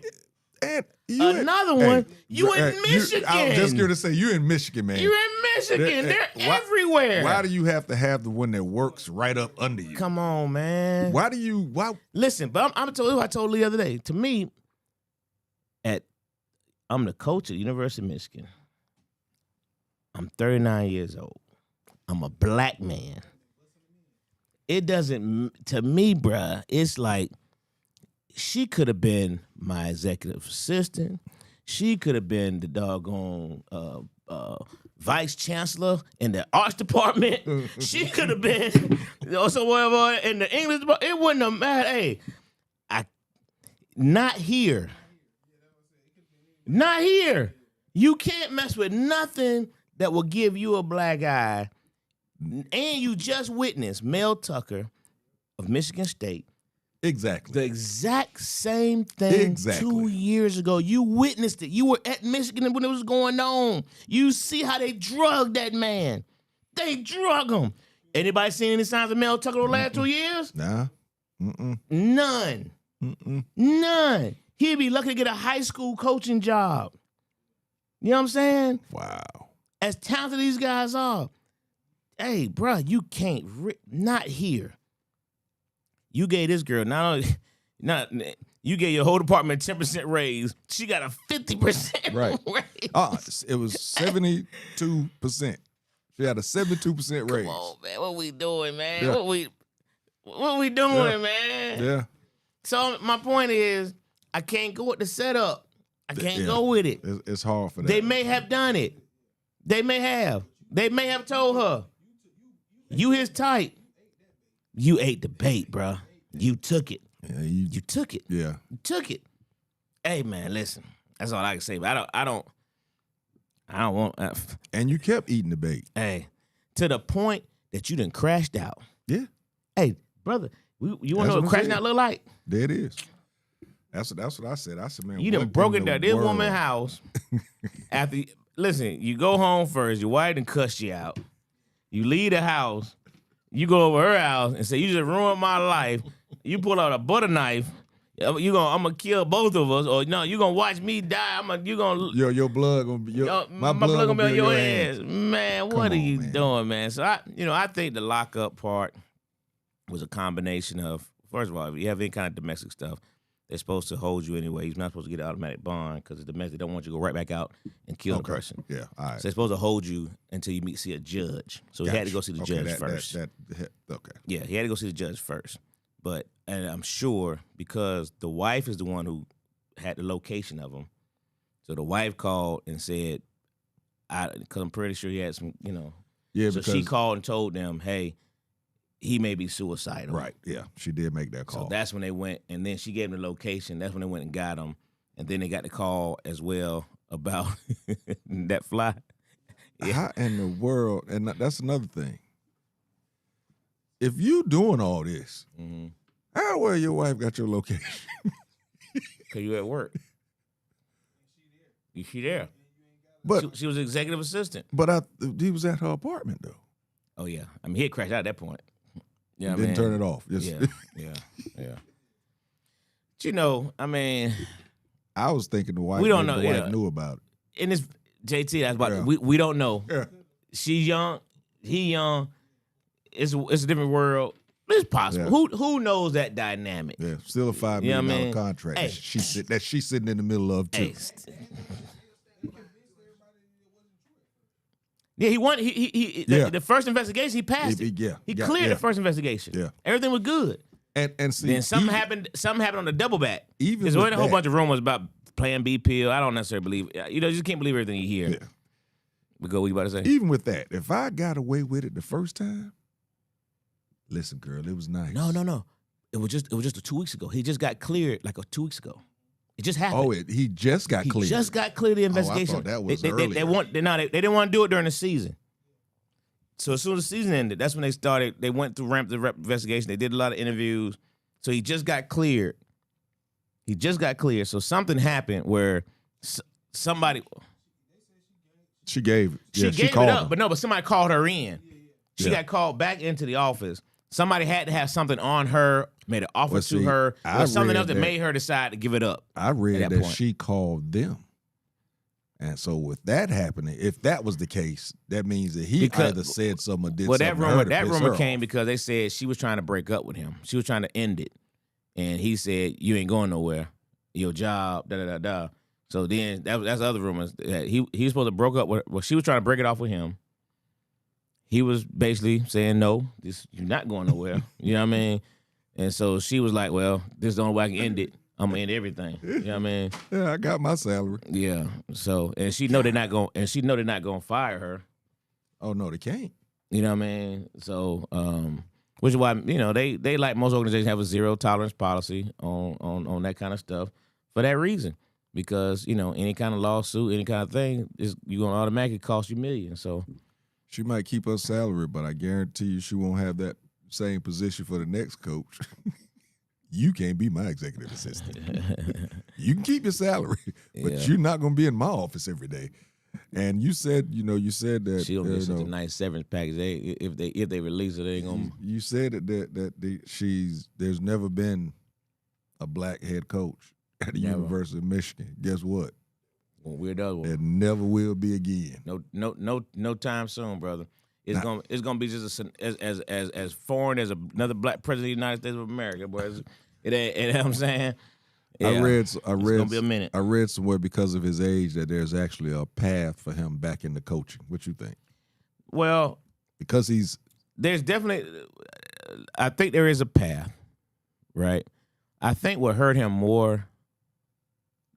Speaker 2: And you
Speaker 3: another one. You in Michigan.
Speaker 2: I was just going to say, you in Michigan, man.
Speaker 3: You're in Michigan. They're
Speaker 2: Why-
Speaker 3: everywhere.
Speaker 2: Why do you have to have the one that works right up under you?
Speaker 3: Come on, man.
Speaker 2: Why?
Speaker 3: Listen, but I'm telling you what I told you the other day. To me, I'm the coach at the University of Michigan. I'm 39 years old. I'm a black man. It doesn't, to me, bruh, it's like she could have been my executive assistant. She could have been the doggone vice chancellor in the arts department. She could have been also whatever in the English department. It wouldn't have mattered. Hey, not here. Not here. You can't mess with nothing that will give you a black eye. And you just witnessed Mel Tucker of Michigan State.
Speaker 2: Exactly.
Speaker 3: The exact same thing 2 years ago. You witnessed it. You were at Michigan when it was going on. You see how they drugged that man. They drug him. Anybody seen any signs of Mel Tucker the last 2 years?
Speaker 2: Nah. Mm-mm.
Speaker 3: None.
Speaker 2: Mm-mm.
Speaker 3: None. He'd be lucky to get a high school coaching job. You know what I'm saying?
Speaker 2: Wow.
Speaker 3: As talented these guys are, hey, bro, you can't, not here. You gave this girl you gave your whole department a 10% raise. She got a 50%
Speaker 2: Right.
Speaker 3: raise.
Speaker 2: It was 72%. She had a 72% raise.
Speaker 3: Come on, man. What we doing, man?
Speaker 2: Yeah.
Speaker 3: What we doing, man?
Speaker 2: Yeah.
Speaker 3: So my point is, I can't go with the setup. I can't go with it.
Speaker 2: It's hard for that.
Speaker 3: They may have done it. They may have. They may have told her, you his type. You ate the bait, bro. You took it.
Speaker 2: Yeah,
Speaker 3: You took it.
Speaker 2: yeah.
Speaker 3: You took it. Hey, man, listen. That's all I can say. But I don't want.
Speaker 2: And you kept eating the bait.
Speaker 3: Hey, to the point that you done crashed out.
Speaker 2: Yeah.
Speaker 3: Hey, brother, you want to know
Speaker 2: That's
Speaker 3: what
Speaker 2: what
Speaker 3: crashing
Speaker 2: I'm
Speaker 3: out look like?
Speaker 2: There it is. That's what I said. I said, man,
Speaker 3: You done
Speaker 2: what
Speaker 3: broke
Speaker 2: in
Speaker 3: into
Speaker 2: the
Speaker 3: this
Speaker 2: world?
Speaker 3: woman's house. Listen, you go home first. Your wife done cussed you out. You leave the house. You go over her house and say, you just ruined my life. You pull out a butter knife. I'm gonna kill both of us, or no, you gonna watch me die.
Speaker 2: Your blood gonna be
Speaker 3: my blood gonna be on your ass. Man, what
Speaker 2: Come
Speaker 3: are
Speaker 2: on,
Speaker 3: you
Speaker 2: man.
Speaker 3: doing, man? So I think the lockup part was a combination of, first of all, if you have any kind of domestic stuff, they're supposed to hold you anyway. You're not supposed to get an automatic bond because it's domestic. They don't want you to go right back out and kill the person.
Speaker 2: Yeah, all right.
Speaker 3: So they're supposed to hold you until you see a judge. So he had to go see the judge first.
Speaker 2: Okay.
Speaker 3: Yeah, he had to go see the judge first. And I'm sure because the wife is the one who had the location of him. So the wife called and said, because I'm pretty sure he had some,
Speaker 2: Yeah,
Speaker 3: so
Speaker 2: because
Speaker 3: she called and told them, hey, he may be suicidal.
Speaker 2: right. Yeah, she did make that call.
Speaker 3: So that's when they went, and then she gave them the location. That's when they went and got him. And then they got the call as well about that fly. Yeah.
Speaker 2: How in the world? And that's another thing. If you doing all this,
Speaker 3: Mm-hmm.
Speaker 2: how well your wife got your location?
Speaker 3: Because you at work. She there.
Speaker 2: But
Speaker 3: She was executive assistant.
Speaker 2: he was at her apartment though.
Speaker 3: Oh, yeah. I mean, he had crashed out at that point. Yeah,
Speaker 2: Didn't turn it off. Just,
Speaker 3: Yeah. But
Speaker 2: I was thinking the wife.
Speaker 3: We don't
Speaker 2: maybe
Speaker 3: know,
Speaker 2: The wife knew about it.
Speaker 3: in this JT, that's about
Speaker 2: Yeah.
Speaker 3: we don't know.
Speaker 2: Yeah.
Speaker 3: She's young, he young. It's a different world. It's possible.
Speaker 2: Yeah.
Speaker 3: Who knows that dynamic?
Speaker 2: Yeah, still a $5
Speaker 3: Yeah,
Speaker 2: million
Speaker 3: man.
Speaker 2: contract
Speaker 3: Hey.
Speaker 2: that she's sitting in the middle of too.
Speaker 3: Hey. Yeah, he won. The first investigation, he passed it. He cleared the first investigation.
Speaker 2: Yeah.
Speaker 3: Everything was good.
Speaker 2: And see,
Speaker 3: Then something happened. Something happened on the double back.
Speaker 2: Even
Speaker 3: There's
Speaker 2: with
Speaker 3: a whole
Speaker 2: that-
Speaker 3: bunch of rumors about Plan B pill. I don't necessarily believe. You just can't believe everything you hear.
Speaker 2: Yeah.
Speaker 3: But go. What you about to say?
Speaker 2: Even with that, if I got away with it the first time, listen, girl, it was nice.
Speaker 3: No. It was just 2 weeks ago. He just got cleared like 2 weeks ago. It just happened.
Speaker 2: Oh, he just got
Speaker 3: he
Speaker 2: cleared.
Speaker 3: just got cleared the investigation.
Speaker 2: thought that was
Speaker 3: they
Speaker 2: earlier.
Speaker 3: didn't want to do it during the season. So as soon as the season ended, that's when they started. They went through the rep investigation. They did a lot of interviews. So he just got cleared. So something happened where somebody
Speaker 2: She gave it.
Speaker 3: she
Speaker 2: Yeah,
Speaker 3: gave
Speaker 2: called
Speaker 3: it up,
Speaker 2: him.
Speaker 3: but somebody called her in. She
Speaker 2: Yeah.
Speaker 3: got called back into the office. Somebody had to have something on her, made an offer
Speaker 2: Well,
Speaker 3: to
Speaker 2: see,
Speaker 3: her,
Speaker 2: I
Speaker 3: or something
Speaker 2: read
Speaker 3: else that
Speaker 2: that-
Speaker 3: made her decide to give it up.
Speaker 2: I read
Speaker 3: at
Speaker 2: that
Speaker 3: point.
Speaker 2: she called them. And so with that happening, if that was the case, that means that he
Speaker 3: Because-
Speaker 2: either said something or did
Speaker 3: Well,
Speaker 2: something
Speaker 3: that
Speaker 2: to her
Speaker 3: rumor
Speaker 2: to
Speaker 3: that
Speaker 2: piss
Speaker 3: rumor
Speaker 2: her
Speaker 3: came
Speaker 2: off.
Speaker 3: because they said she was trying to break up with him. She was trying to end it, and he said, "You ain't going nowhere. Your job, da da da da." So then that's other rumors. That he was supposed to broke up with. Well, she was trying to break it off with him. He was basically saying, "No, you're not going nowhere." You know what I mean? And so she was like, "Well, this is the only way I can end it. I'm gonna end everything." You know what I mean?
Speaker 2: Yeah, I got my salary.
Speaker 3: Yeah. So and she know they're not going. And she know they're not going to fire her.
Speaker 2: Oh no, they can't.
Speaker 3: You know what I mean? So, which is why they like most organizations have a zero tolerance policy on that kind of stuff for that reason, because any kind of lawsuit, any kind of thing is you gonna automatically cost you millions. So
Speaker 2: She might keep her salary, but I guarantee you she won't have that same position for the next coach. You can't be my executive assistant. You can keep your salary, but
Speaker 3: Yeah.
Speaker 2: you're not going to be in my office every day. And you said that
Speaker 3: she don't get such a nice severance package. If they release it, they ain't gonna.
Speaker 2: You said there's never been a black head coach at the
Speaker 3: Never.
Speaker 2: University of Michigan. Guess what?
Speaker 3: Weirdo.
Speaker 2: There never will be again.
Speaker 3: No time soon, brother. It's gonna be just as foreign as another black president of the United States of America, boy. It ain't. You know what I'm saying? Yeah.
Speaker 2: It's
Speaker 3: gonna be a minute.
Speaker 2: I read somewhere because of his age that there's actually a path for him back into coaching. What you think?
Speaker 3: Well,
Speaker 2: Because
Speaker 3: there's definitely. I think there is a path, right? I think what hurt him more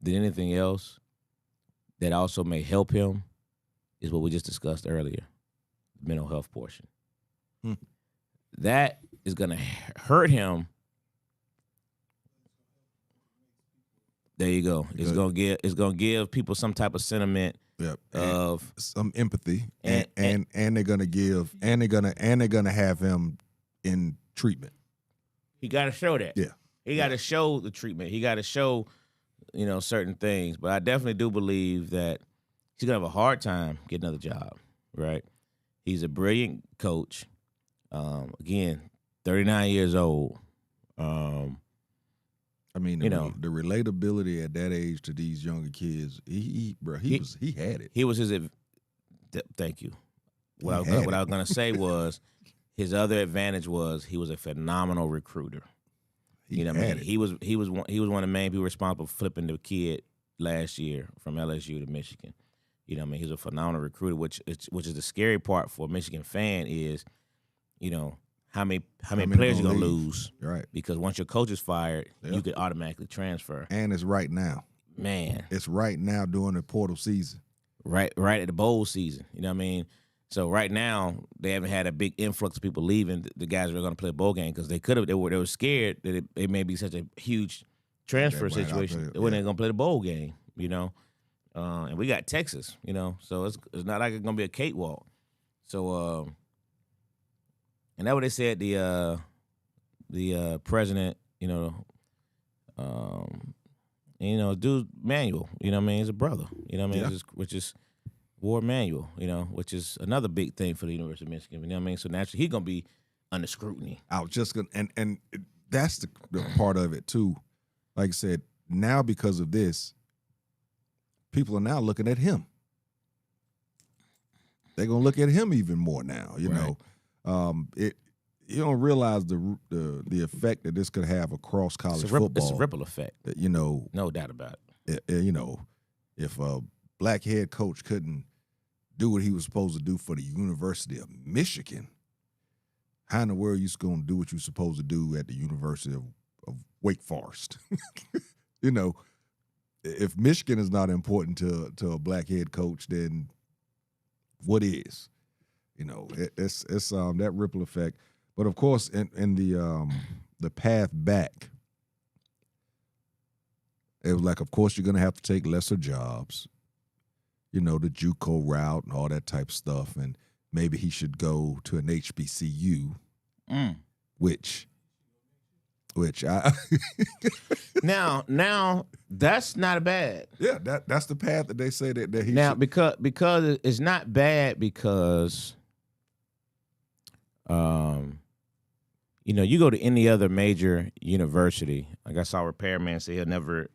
Speaker 3: than anything else that also may help him is what we just discussed earlier, the mental health portion. That is going to hurt him. There you go. It's going to give people some type of sentiment of
Speaker 2: some empathy, and they're gonna give, and they're gonna have him in treatment.
Speaker 3: He got to show that.
Speaker 2: Yeah,
Speaker 3: he got to show the treatment. He got to show, certain things. But I definitely do believe that he's gonna have a hard time getting another job. Right? He's a brilliant coach. Again, 39 years old.
Speaker 2: I mean, the relatability at that age to these younger kids, he had it.
Speaker 3: He was his. Thank you. What I was gonna say was his other advantage was he was a phenomenal recruiter. He was one of the main people responsible for flipping the kid last year from LSU to Michigan. He's a phenomenal recruiter, which is the scary part for a Michigan fan is, how many players you're gonna lose,
Speaker 2: right?
Speaker 3: Because once your coach is fired, you could automatically transfer.
Speaker 2: And it's right now,
Speaker 3: man.
Speaker 2: It's right now during the portal season,
Speaker 3: right at the bowl season. You know what I mean? So right now they haven't had a big influx of people leaving. The guys who are going to play a bowl game because they could have. They were scared that it may be such a huge transfer situation. They weren't going to play the bowl game. And we got Texas. So it's not like it's going to be a cakewalk. So and that's what they said. The president, dude Manuel. He's a brother. Which is Ward Manuel, which is another big thing for the University of Michigan. So naturally he's gonna be under scrutiny.
Speaker 2: I was just gonna, and that's the part of it too. Like I said, now because of this, people are now looking at him. They're gonna look at him even more now. You don't realize the effect that this could have across college football.
Speaker 3: It's a ripple effect. No doubt about
Speaker 2: it. If a black head coach couldn't do what he was supposed to do for the University of Michigan, how in the world are you going to do what you're supposed to do at the University of Wake Forest? If Michigan is not important to a black head coach, then what is? It's that ripple effect. But of course, in the path back, it was like, of course, you're going to have to take lesser jobs. The JUCO route and all that type of stuff. And maybe he should go to an HBCU, which I
Speaker 3: now that's not bad.
Speaker 2: yeah, that's the path that they say that he
Speaker 3: Now
Speaker 2: should.
Speaker 3: because it's not bad because you go to any other major university. Like I saw a repairman say he'll never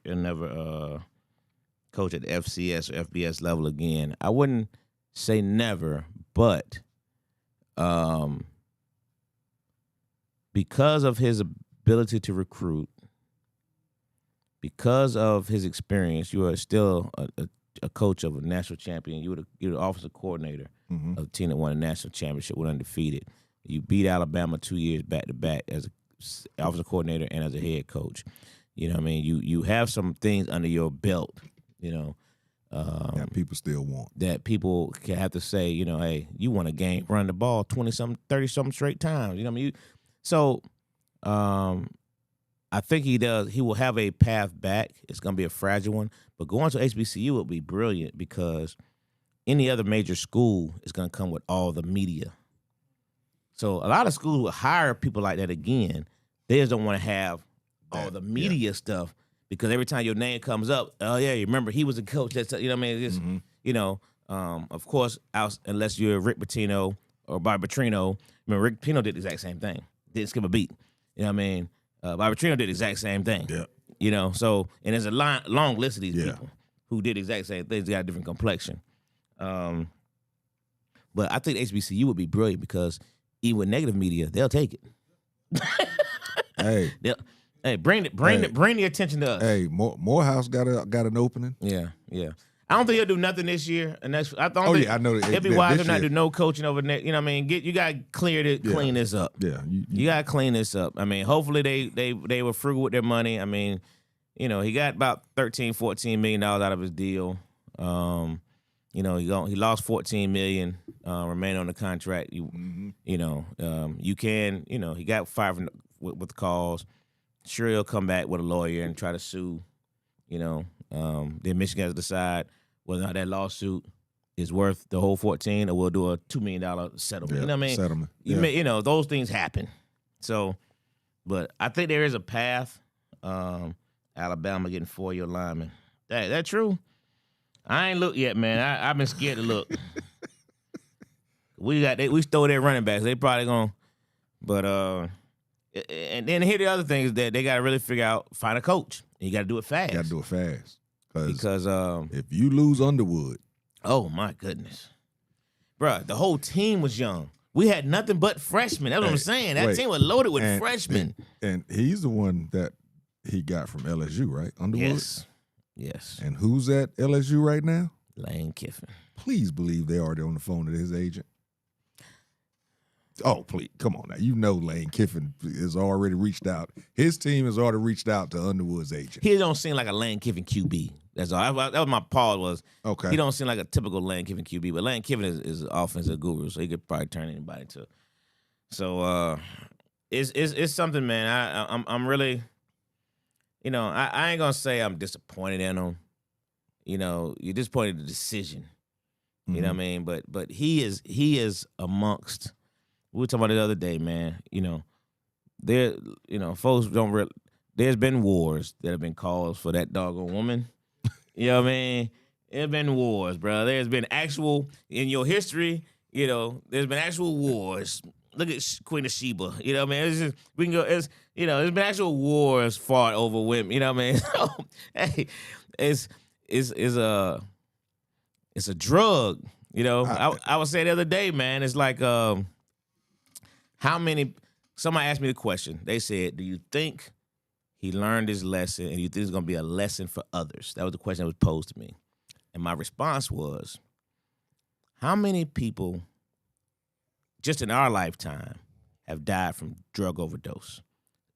Speaker 3: coach at the FCS or FBS level again. I wouldn't say never, but because of his ability to recruit, because of his experience, you are still a coach of a national champion. You're the offensive coordinator of a team that won a national championship, went undefeated. You beat Alabama 2 years back to back as an offensive coordinator and as a head coach. You know what I mean? You have some things under your belt,
Speaker 2: that people still want.
Speaker 3: that people can have to say, hey, you won a game, run the ball 20-something, 30-something straight times. You know what I mean? So I think he does. He will have a path back. It's going to be a fragile one. But going to HBCU would be brilliant because any other major school is going to come with all the media. So a lot of schools will hire people like that again. They just don't want to have all the media stuff because every time your name comes up, oh yeah, you remember he was a coach. That's you know what I mean. Just of course, unless you're Rick Pitino or Bobby Petrino. Remember Rick Pitino did the exact same thing. Didn't skip a beat. You know what I mean? Bobby Petrino did the exact same thing.
Speaker 2: Yeah.
Speaker 3: So and there's a long list of these people who did the exact same things. They got a different complexion. But I think HBCU would be brilliant because even with negative media, they'll take it.
Speaker 2: Hey,
Speaker 3: bring the attention to us.
Speaker 2: Hey, Morehouse got an opening.
Speaker 3: Yeah. I don't think he'll do nothing this year, and that's I don't.
Speaker 2: Oh
Speaker 3: think,
Speaker 2: yeah, I know.
Speaker 3: It'd be wise to not do no coaching over next. You know what I mean? You got to clean this up.
Speaker 2: Yeah,
Speaker 3: you got to clean this up. I mean, hopefully they were frugal with their money. I mean, he got about $13-14 million out of his deal. He lost $14 million remaining on the contract. You can he got fired with the cause. Sure, he'll come back with a lawyer and try to sue. Then Michigan has to decide whether or not that lawsuit is worth the whole 14, or we'll do a $2 million settlement.
Speaker 2: Yeah,
Speaker 3: You know what I mean?
Speaker 2: settlement.
Speaker 3: Those things happen. So, but I think there is a path. Alabama getting 4-year linemen. That true? I ain't looked yet, man. I've been scared to look. We stole their running backs. They probably gonna, but and then here the other thing is that they got to really find a coach. And you got to do it fast.
Speaker 2: You got to do it fast
Speaker 3: because
Speaker 2: if you lose Underwood,
Speaker 3: oh my goodness, bruh, the whole team was young. We had nothing but freshmen. That's what I'm saying. That team was loaded with freshmen.
Speaker 2: And he's the one that he got from LSU, right? Underwood.
Speaker 3: Yes.
Speaker 2: And who's at LSU right now?
Speaker 3: Lane Kiffin.
Speaker 2: Please believe they're already on the phone to his agent. Oh, please, come on now. You know Lane Kiffin has already reached out. His team has already reached out to Underwood's agent.
Speaker 3: He don't seem like a Lane Kiffin QB. That's all. That was my pause was.
Speaker 2: Okay.
Speaker 3: He don't seem like a typical Lane Kiffin QB, but Lane Kiffin is an offensive guru, so he could probably turn anybody to. So it's something, man. I'm really, I ain't gonna say I'm disappointed in him. You're disappointed in the decision. You know what I mean? But he is amongst. We were talking about it the other day, man. Folks don't there's been wars that have been caused for that doggone woman. You know what I mean? There's been wars, bro. There's been actual, in your history, there's been actual wars. Look at Queen of Sheba. You know what I mean? It's just, we can go, there's been actual wars fought over women. You know what I mean? So, hey, it's a drug. I was saying the other day, man, it's like, somebody asked me the question. They said, do you think he learned his lesson and you think it's going to be a lesson for others? That was the question that was posed to me. And my response was, how many people just in our lifetime have died from drug overdose?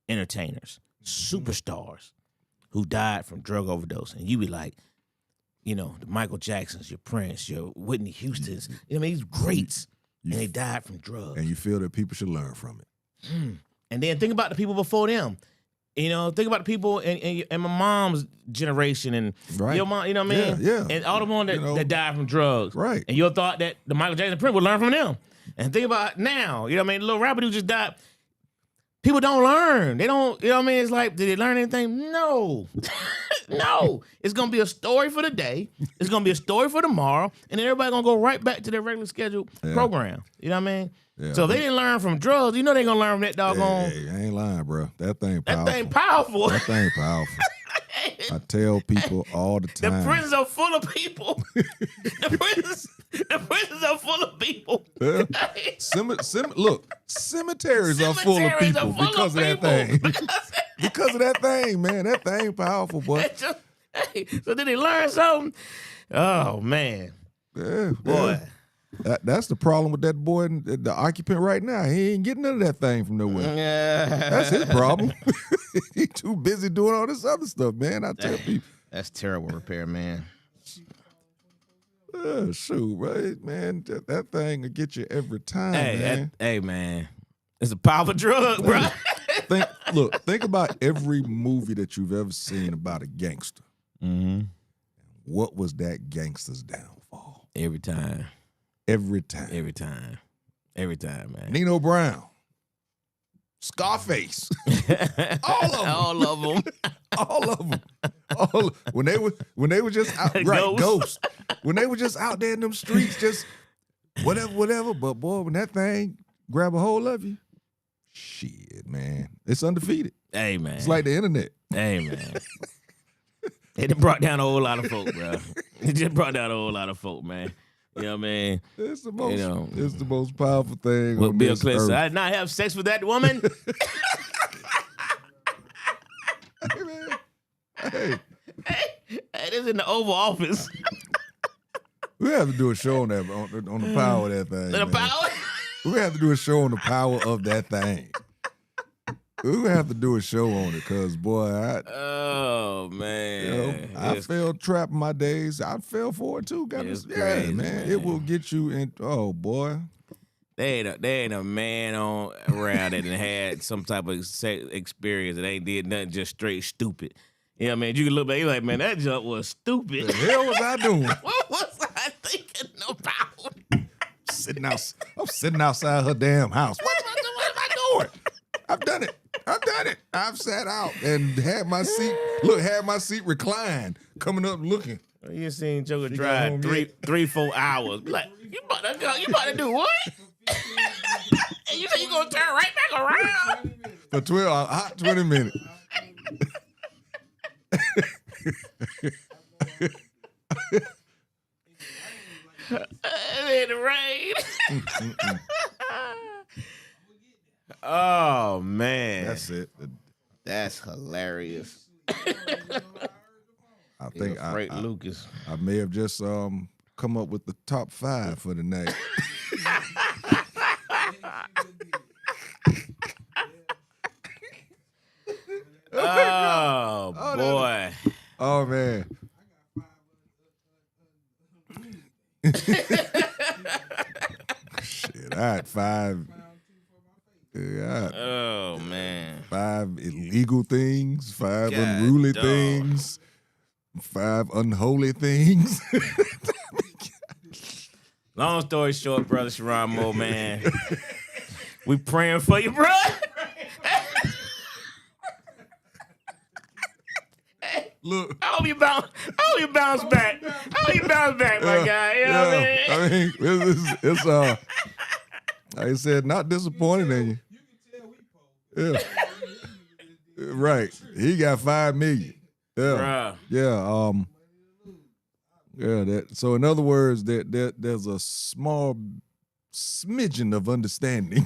Speaker 3: Entertainers, superstars who died from drug overdose. And you be like, the Michael Jacksons, your Prince, your Whitney Houstons, these greats. And they died from drugs.
Speaker 2: And you feel that people should learn from it.
Speaker 3: And then think about the people before them. Think about the people in my mom's generation and your mom,
Speaker 2: Yeah.
Speaker 3: And all the ones that died from drugs.
Speaker 2: Right.
Speaker 3: And you thought that the Michael Jackson Prince would learn from them. And think about now, you know what I mean? The little rapper who just died. People don't learn. They don't, you know what I mean? It's like, did they learn anything? No. No. It's going to be a story for the day. It's going to be a story for tomorrow. And then everybody going to go right back to their regular scheduled program. You know what I mean? Yeah. So if they didn't learn from drugs, you know they going to learn from that doggone.
Speaker 2: Hey, I ain't lying, bro. That thing powerful.
Speaker 3: That thing powerful.
Speaker 2: That thing powerful. I tell people all the time.
Speaker 3: The prisons are full of people. The prisons are full of people.
Speaker 2: Yeah. Look, cemeteries are full of people because of that thing. Because of that thing, man. That thing powerful, boy.
Speaker 3: So did they learn something? Oh, man.
Speaker 2: Yeah,
Speaker 3: boy.
Speaker 2: Yeah. That's the problem with that boy, the occupant right now. He ain't getting none of that thing from nowhere. That's his problem. He too busy doing all this other stuff, man. I tell people.
Speaker 3: That's terrible repair, man.
Speaker 2: Shoot, right, man. That thing will get you every time, man.
Speaker 3: Hey, man. It's a powerful drug, bro.
Speaker 2: Think about every movie that you've ever seen about a gangster.
Speaker 3: Mm-hmm.
Speaker 2: What was that gangster's downfall?
Speaker 3: Every time.
Speaker 2: Every time.
Speaker 3: Every time. Every time, man.
Speaker 2: Nino Brown. Scarface. All of them. All of them. When they were just out, right, Ghost. When they were just out there in them streets, just whatever. But boy, when that thing grab a hold of you, shit, man. It's undefeated.
Speaker 3: Hey, man.
Speaker 2: It's like the internet.
Speaker 3: Hey, man. It brought down a whole lot of folk, bro. It just brought down a whole lot of folk, man. You know what I mean?
Speaker 2: It's the most, it's the most powerful thing.
Speaker 3: With Bill Clinton said, I did not have sex with that woman.
Speaker 2: Hey, man. Hey,
Speaker 3: this is in the Oval Office.
Speaker 2: We have to do a show on that, on the power of that thing.
Speaker 3: The power?
Speaker 2: We have to do a show on the power of that thing. We're going to have to do a show on it because, boy,
Speaker 3: oh, man.
Speaker 2: I fell trapped in my days. I fell for it, too.
Speaker 3: Crazy, man.
Speaker 2: It will get you in. Oh, boy.
Speaker 3: They ain't a man around that had some type of experience that ain't did nothing just straight stupid. You know what I mean? You can look back, you're like, man, that jump was stupid.
Speaker 2: The hell was I doing?
Speaker 3: What was I thinking about?
Speaker 2: I'm sitting outside her damn house. What am I doing? I've done it. I've sat out and had my seat reclined, coming up looking.
Speaker 3: You seen Joker drive 3-4 hours. Like, you about to do what? And you say you gonna turn right back around?
Speaker 2: For a hot 20 minutes.
Speaker 3: In the rain. Oh, man.
Speaker 2: That's it.
Speaker 3: That's hilarious.
Speaker 2: I think
Speaker 3: Frank Lucas.
Speaker 2: I may have just come up with the top 5 for the night.
Speaker 3: Oh, boy.
Speaker 2: Oh, man. Shit, I had 5.
Speaker 3: Oh, man.
Speaker 2: 5 illegal things, 5 unruly things, 5 unholy things.
Speaker 3: Long story short, brother Sharon Moore, man. We praying for you, bro.
Speaker 2: Look,
Speaker 3: I hope you bounce back. My guy. You know what I mean?
Speaker 2: It's like I said, not disappointed in you. Yeah. Right. He got $5 million. Yeah.
Speaker 3: Bruh.
Speaker 2: Yeah. So in other words, there's a small smidgen of understanding.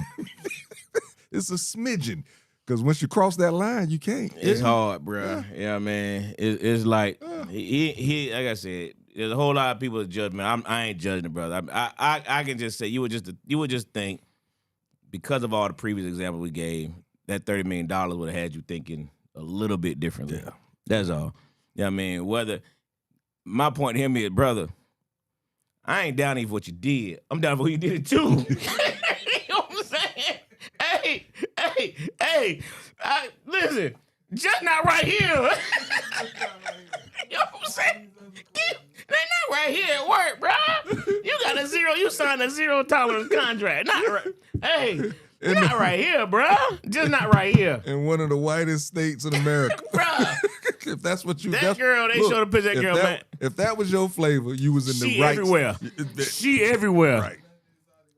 Speaker 2: It's a smidgen. Because once you cross that line, you can't.
Speaker 3: It's hard, bro. Yeah, man. It's like he like I said, there's a whole lot of people that judge me. I ain't judging the brother. I can just say you would just think because of all the previous examples we gave, that $30 million would have had you thinking a little bit differently.
Speaker 2: Yeah.
Speaker 3: That's all. You know what I mean? Whether my point to him is, brother, I ain't down even for what you did. I'm down for who you did it to. You know what I'm saying? Hey, listen, just not right here. You know what I'm saying? They not right here at work, bro. You got a 0 You signed a zero tolerance contract. Not right. Hey, not right here, bruh. Just not right here.
Speaker 2: In one of the whitest states in America.
Speaker 3: Bruh.
Speaker 2: If that's what you...
Speaker 3: That girl, they showed a picture of that girl, man.
Speaker 2: If that was your flavor, you was in the
Speaker 3: She
Speaker 2: right...
Speaker 3: everywhere. She everywhere.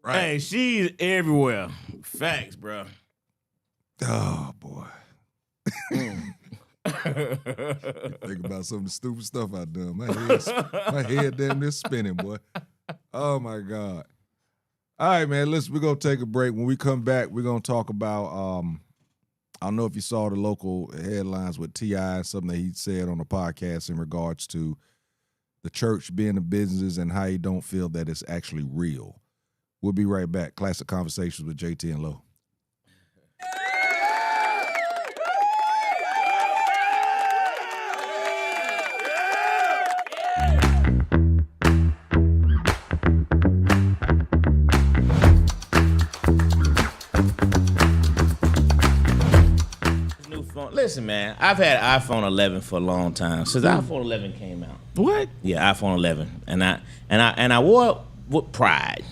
Speaker 2: Right.
Speaker 3: Hey, she's everywhere. Facts, bro.
Speaker 2: Oh, boy. Think about some of the stupid stuff I've done. My head damn near spinning, boy. Oh, my God. All right, man, listen, we're going to take a break. When we come back, we're going to talk about... I don't know if you saw the local headlines with T.I. and something that he said on the podcast in regards to the church being a business and how he don't feel that it's actually real. We'll be right back. Classic Conversations with Jae Tea and Lo.
Speaker 3: Listen, man, I've had iPhone 11 for a long time since iPhone 11 came out.
Speaker 4: What?
Speaker 3: Yeah, iPhone 11, and I wore it with pride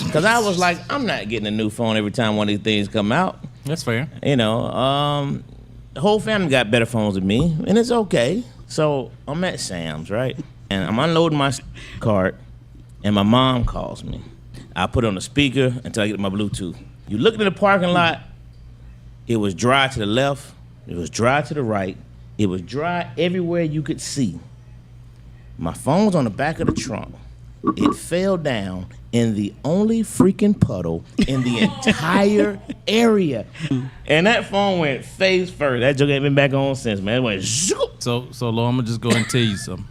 Speaker 3: because I was like, I'm not getting a new phone every time one of these things come out.
Speaker 4: That's fair.
Speaker 3: You know, the whole family got better phones than me, and it's okay. So I'm at Sam's, right, and I'm unloading my cart, and my mom calls me. I put it on the speaker until I get my Bluetooth. You look in the parking lot, it was dry to the left. It was dry to the right. It was dry everywhere you could see. My phone's on the back of the trunk. It fell down in the only freaking puddle in the entire area. And that phone went face first. That joke ain't been back on since, man. It went zoop.
Speaker 4: So Lord, I'm gonna just go and tell you something.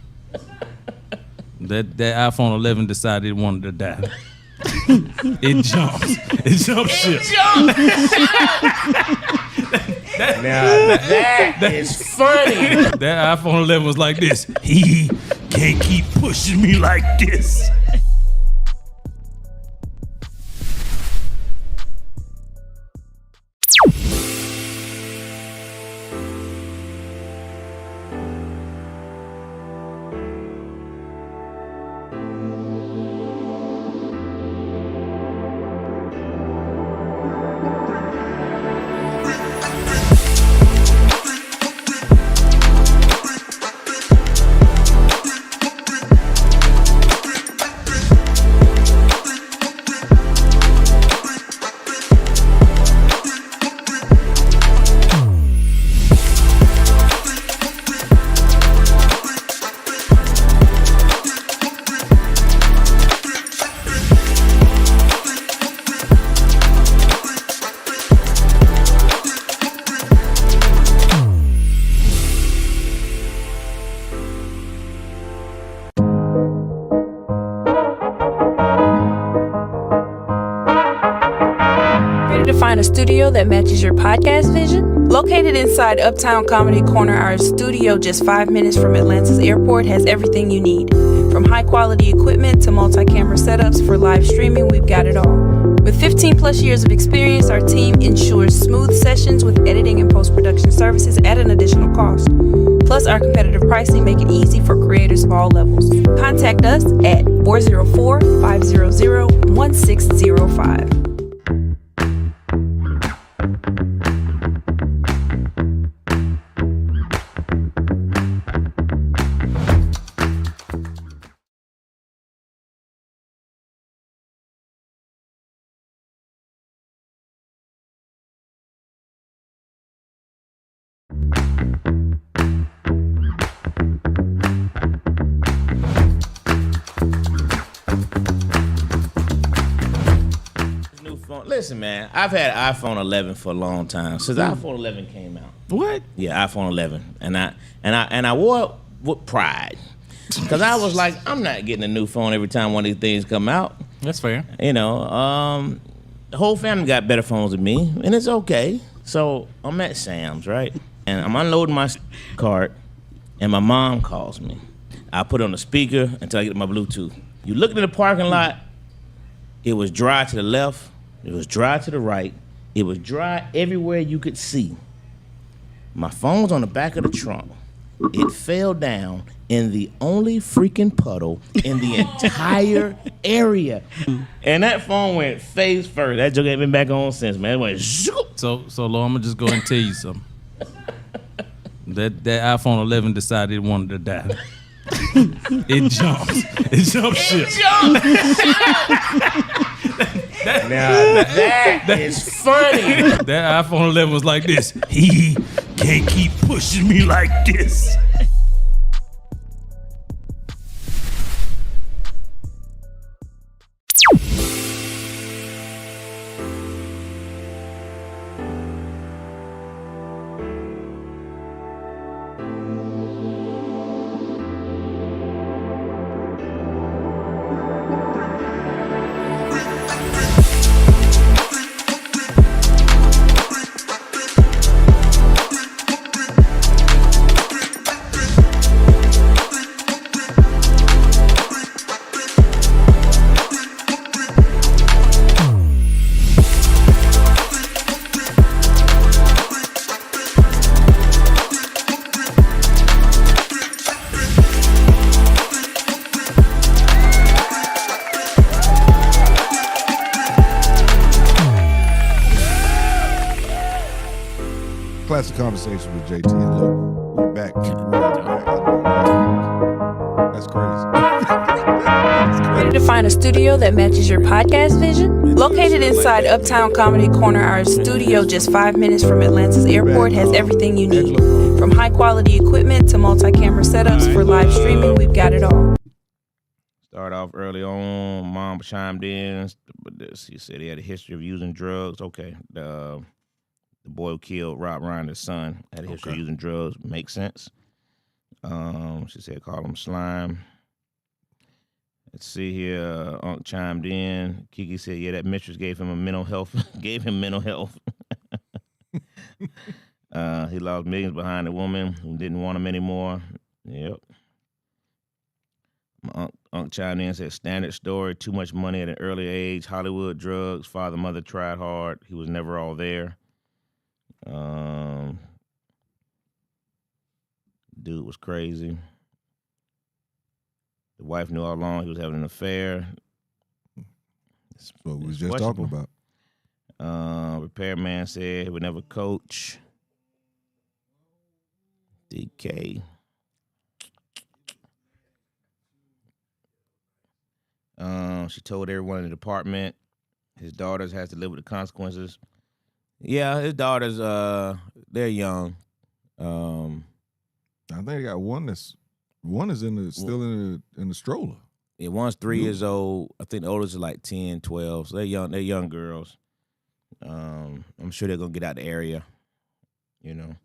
Speaker 4: That iPhone 11 decided it wanted to die. It jumped. It jumped ship.
Speaker 3: That is funny.
Speaker 4: That iPhone 11 was like this. He can't keep pushing me like this.
Speaker 5: Find a studio that matches your podcast vision? Located inside Uptown Comedy Corner, our studio just 5 minutes from Atlanta's airport has everything you need. From high-quality equipment to multi-camera setups for live streaming, we've got it all. With 15 plus years of experience, our team ensures smooth sessions with editing and post-production services at an additional cost. Plus, our competitive pricing make it easy for creators of all levels. Contact us at 404-500-1605.
Speaker 3: Listen, man, I've had iPhone 11 for a long time since iPhone 11 came out.
Speaker 4: What?
Speaker 3: Yeah, iPhone 11, and I wore it with pride because I was like, I'm not getting a new phone every time one of these things come out.
Speaker 4: That's fair.
Speaker 3: You know, the whole family got better phones than me, and it's okay. So I'm at Sam's, right, and I'm unloading my cart, and my mom calls me. I put it on the speaker until I get my Bluetooth. You look in the parking lot, it was dry to the left. It was dry to the right. It was dry everywhere you could see. My phone's on the back of the trunk. it fell down in the only freaking puddle in the entire area. And that phone went face first. That joke ain't been back on since, man. It went zoop.
Speaker 4: So Lord, I'm gonna just go and tell you something. That iPhone 11 decided it wanted to die. It jumped. It jumped shit.
Speaker 3: Now that is funny.
Speaker 4: That iPhone 11 was like this. He can't keep pushing me like this.
Speaker 2: Classic Konversations with Jae Tea and Lo. We're back. That's crazy.
Speaker 5: Ready to find a studio that matches your podcast vision? Located inside Uptown Comedy Corner, our studio just 5 minutes from Atlanta's airport has everything you need. From high quality equipment to multi-camera setups for live streaming, we've got it all.
Speaker 3: Start off early on. Mom chimed in. He said he had a history of using drugs. Okay. The boy who killed Rob Reiner's son had a history of using drugs. Makes sense. She said call him slime. Let's see here. Unc chimed in. Kiki said, yeah, that mistress gave him mental health. He lost millions behind a woman who didn't want him anymore. Yep. Unc chimed in and said, standard story, too much money at an early age, Hollywood drugs, father, mother tried hard. He was never all there. Dude was crazy. The wife knew all along he was having an affair.
Speaker 2: That's what we was just talking about.
Speaker 3: Repairman said he would never coach. DK. She told everyone in the department his daughters has to live with the consequences. Yeah, his daughters, they're young.
Speaker 2: I think they got one is still in the stroller.
Speaker 3: Yeah, one's 3 years old. I think the oldest is like 10, 12. So they're young girls. I'm sure they're gonna get out the area, you know.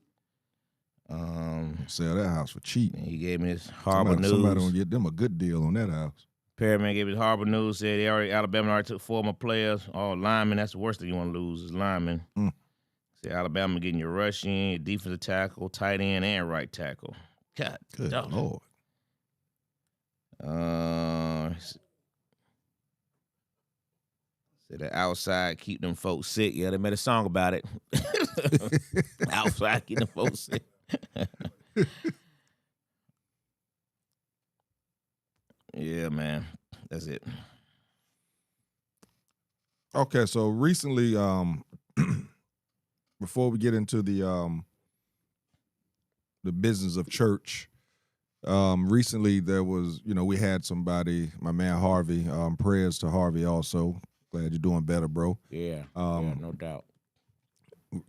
Speaker 2: Sell that house for cheap.
Speaker 3: And he gave me this horrible news.
Speaker 2: Somebody gonna get them a good deal on that house.
Speaker 3: Perryman gave me this horrible news. Said Alabama already took 4 more players. All linemen. That's the worst thing you want to lose is linemen. Said Alabama getting your rushing, your defensive tackle, tight end, and right tackle. God,
Speaker 2: good Lord.
Speaker 3: Said the outside keep them folks sick. Yeah, they made a song about it. Outside keep them folks sick. Yeah, man. That's it.
Speaker 2: Okay, so recently, before we get into the business of church, recently there was, we had somebody, my man Harvey, prayers to Harvey also. Glad you're doing better, bro.
Speaker 3: Yeah, no doubt.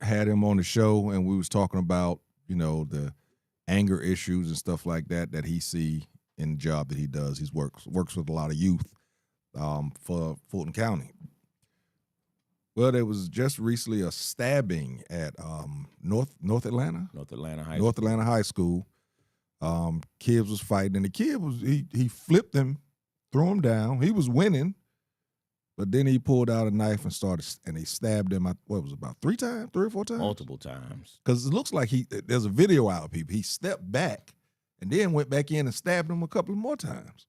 Speaker 2: Had him on the show, and we was talking about, the anger issues and stuff like that he see in the job that he does. He works with a lot of youth for Fulton County. Well, there was just recently a stabbing at North Atlanta High School. Kids was fighting, and the kid he flipped him, threw him down. He was winning, but then he pulled out a knife and he stabbed him. What was it, about 3 or 4 times?
Speaker 3: Multiple times.
Speaker 2: Because it looks like there's a video out of people. He stepped back and then went back in and stabbed him a couple more times.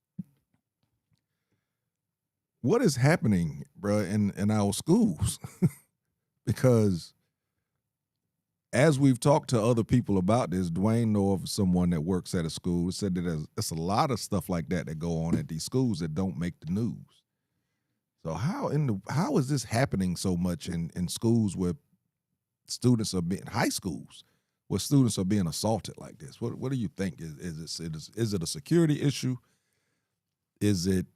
Speaker 2: What is happening, bro, in our schools? Because as we've talked to other people about this, Dwayne know of someone that works at a school, said that there's a lot of stuff like that go on at these schools that don't make the news. So how is this happening so much in schools where students are being high schools where students are being assaulted like this? What do you think? Is it a security issue? Is it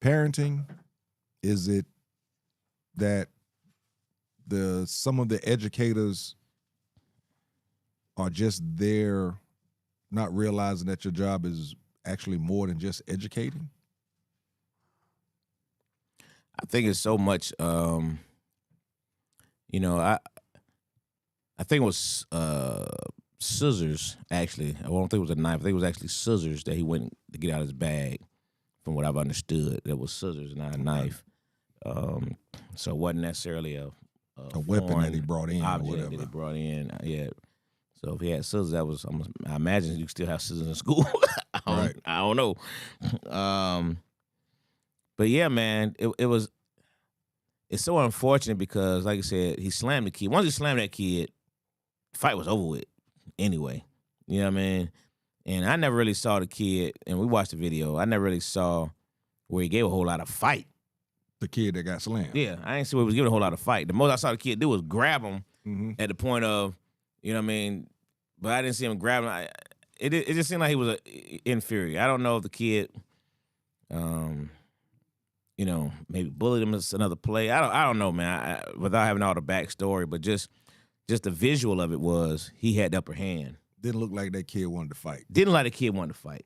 Speaker 2: parenting? Is it that some of the educators are just there not realizing that your job is actually more than just educating?
Speaker 3: I think it's so much. I think it was scissors. Actually, I don't think it was a knife. I think it was actually scissors that he went to get out of his bag. From what I've understood, that was scissors, not a knife. So it wasn't necessarily a
Speaker 2: weapon that he brought in, or whatever.
Speaker 3: That he brought in. Yeah. So if he had scissors, that was. I imagine you still have scissors in school. I don't know. But yeah, man, it's so unfortunate because, like I said, he slammed the kid. Once he slammed that kid, the fight was over with anyway. You know what I mean? And I never really saw the kid, and we watched the video, I never really saw where he gave a whole lot of fight.
Speaker 2: The kid that got slammed.
Speaker 3: Yeah, I didn't see where he was giving a whole lot of fight. The most I saw the kid do was grab him at the point of, you know what I mean? But I didn't see him grab him. It just seemed like he was inferior. I don't know if the kid, maybe bullied him as another play. I don't know, man. Without having all the backstory, but just the visual of it was he had the upper hand.
Speaker 2: Didn't look like that kid wanted to fight.
Speaker 3: Didn't like the kid wanted to fight.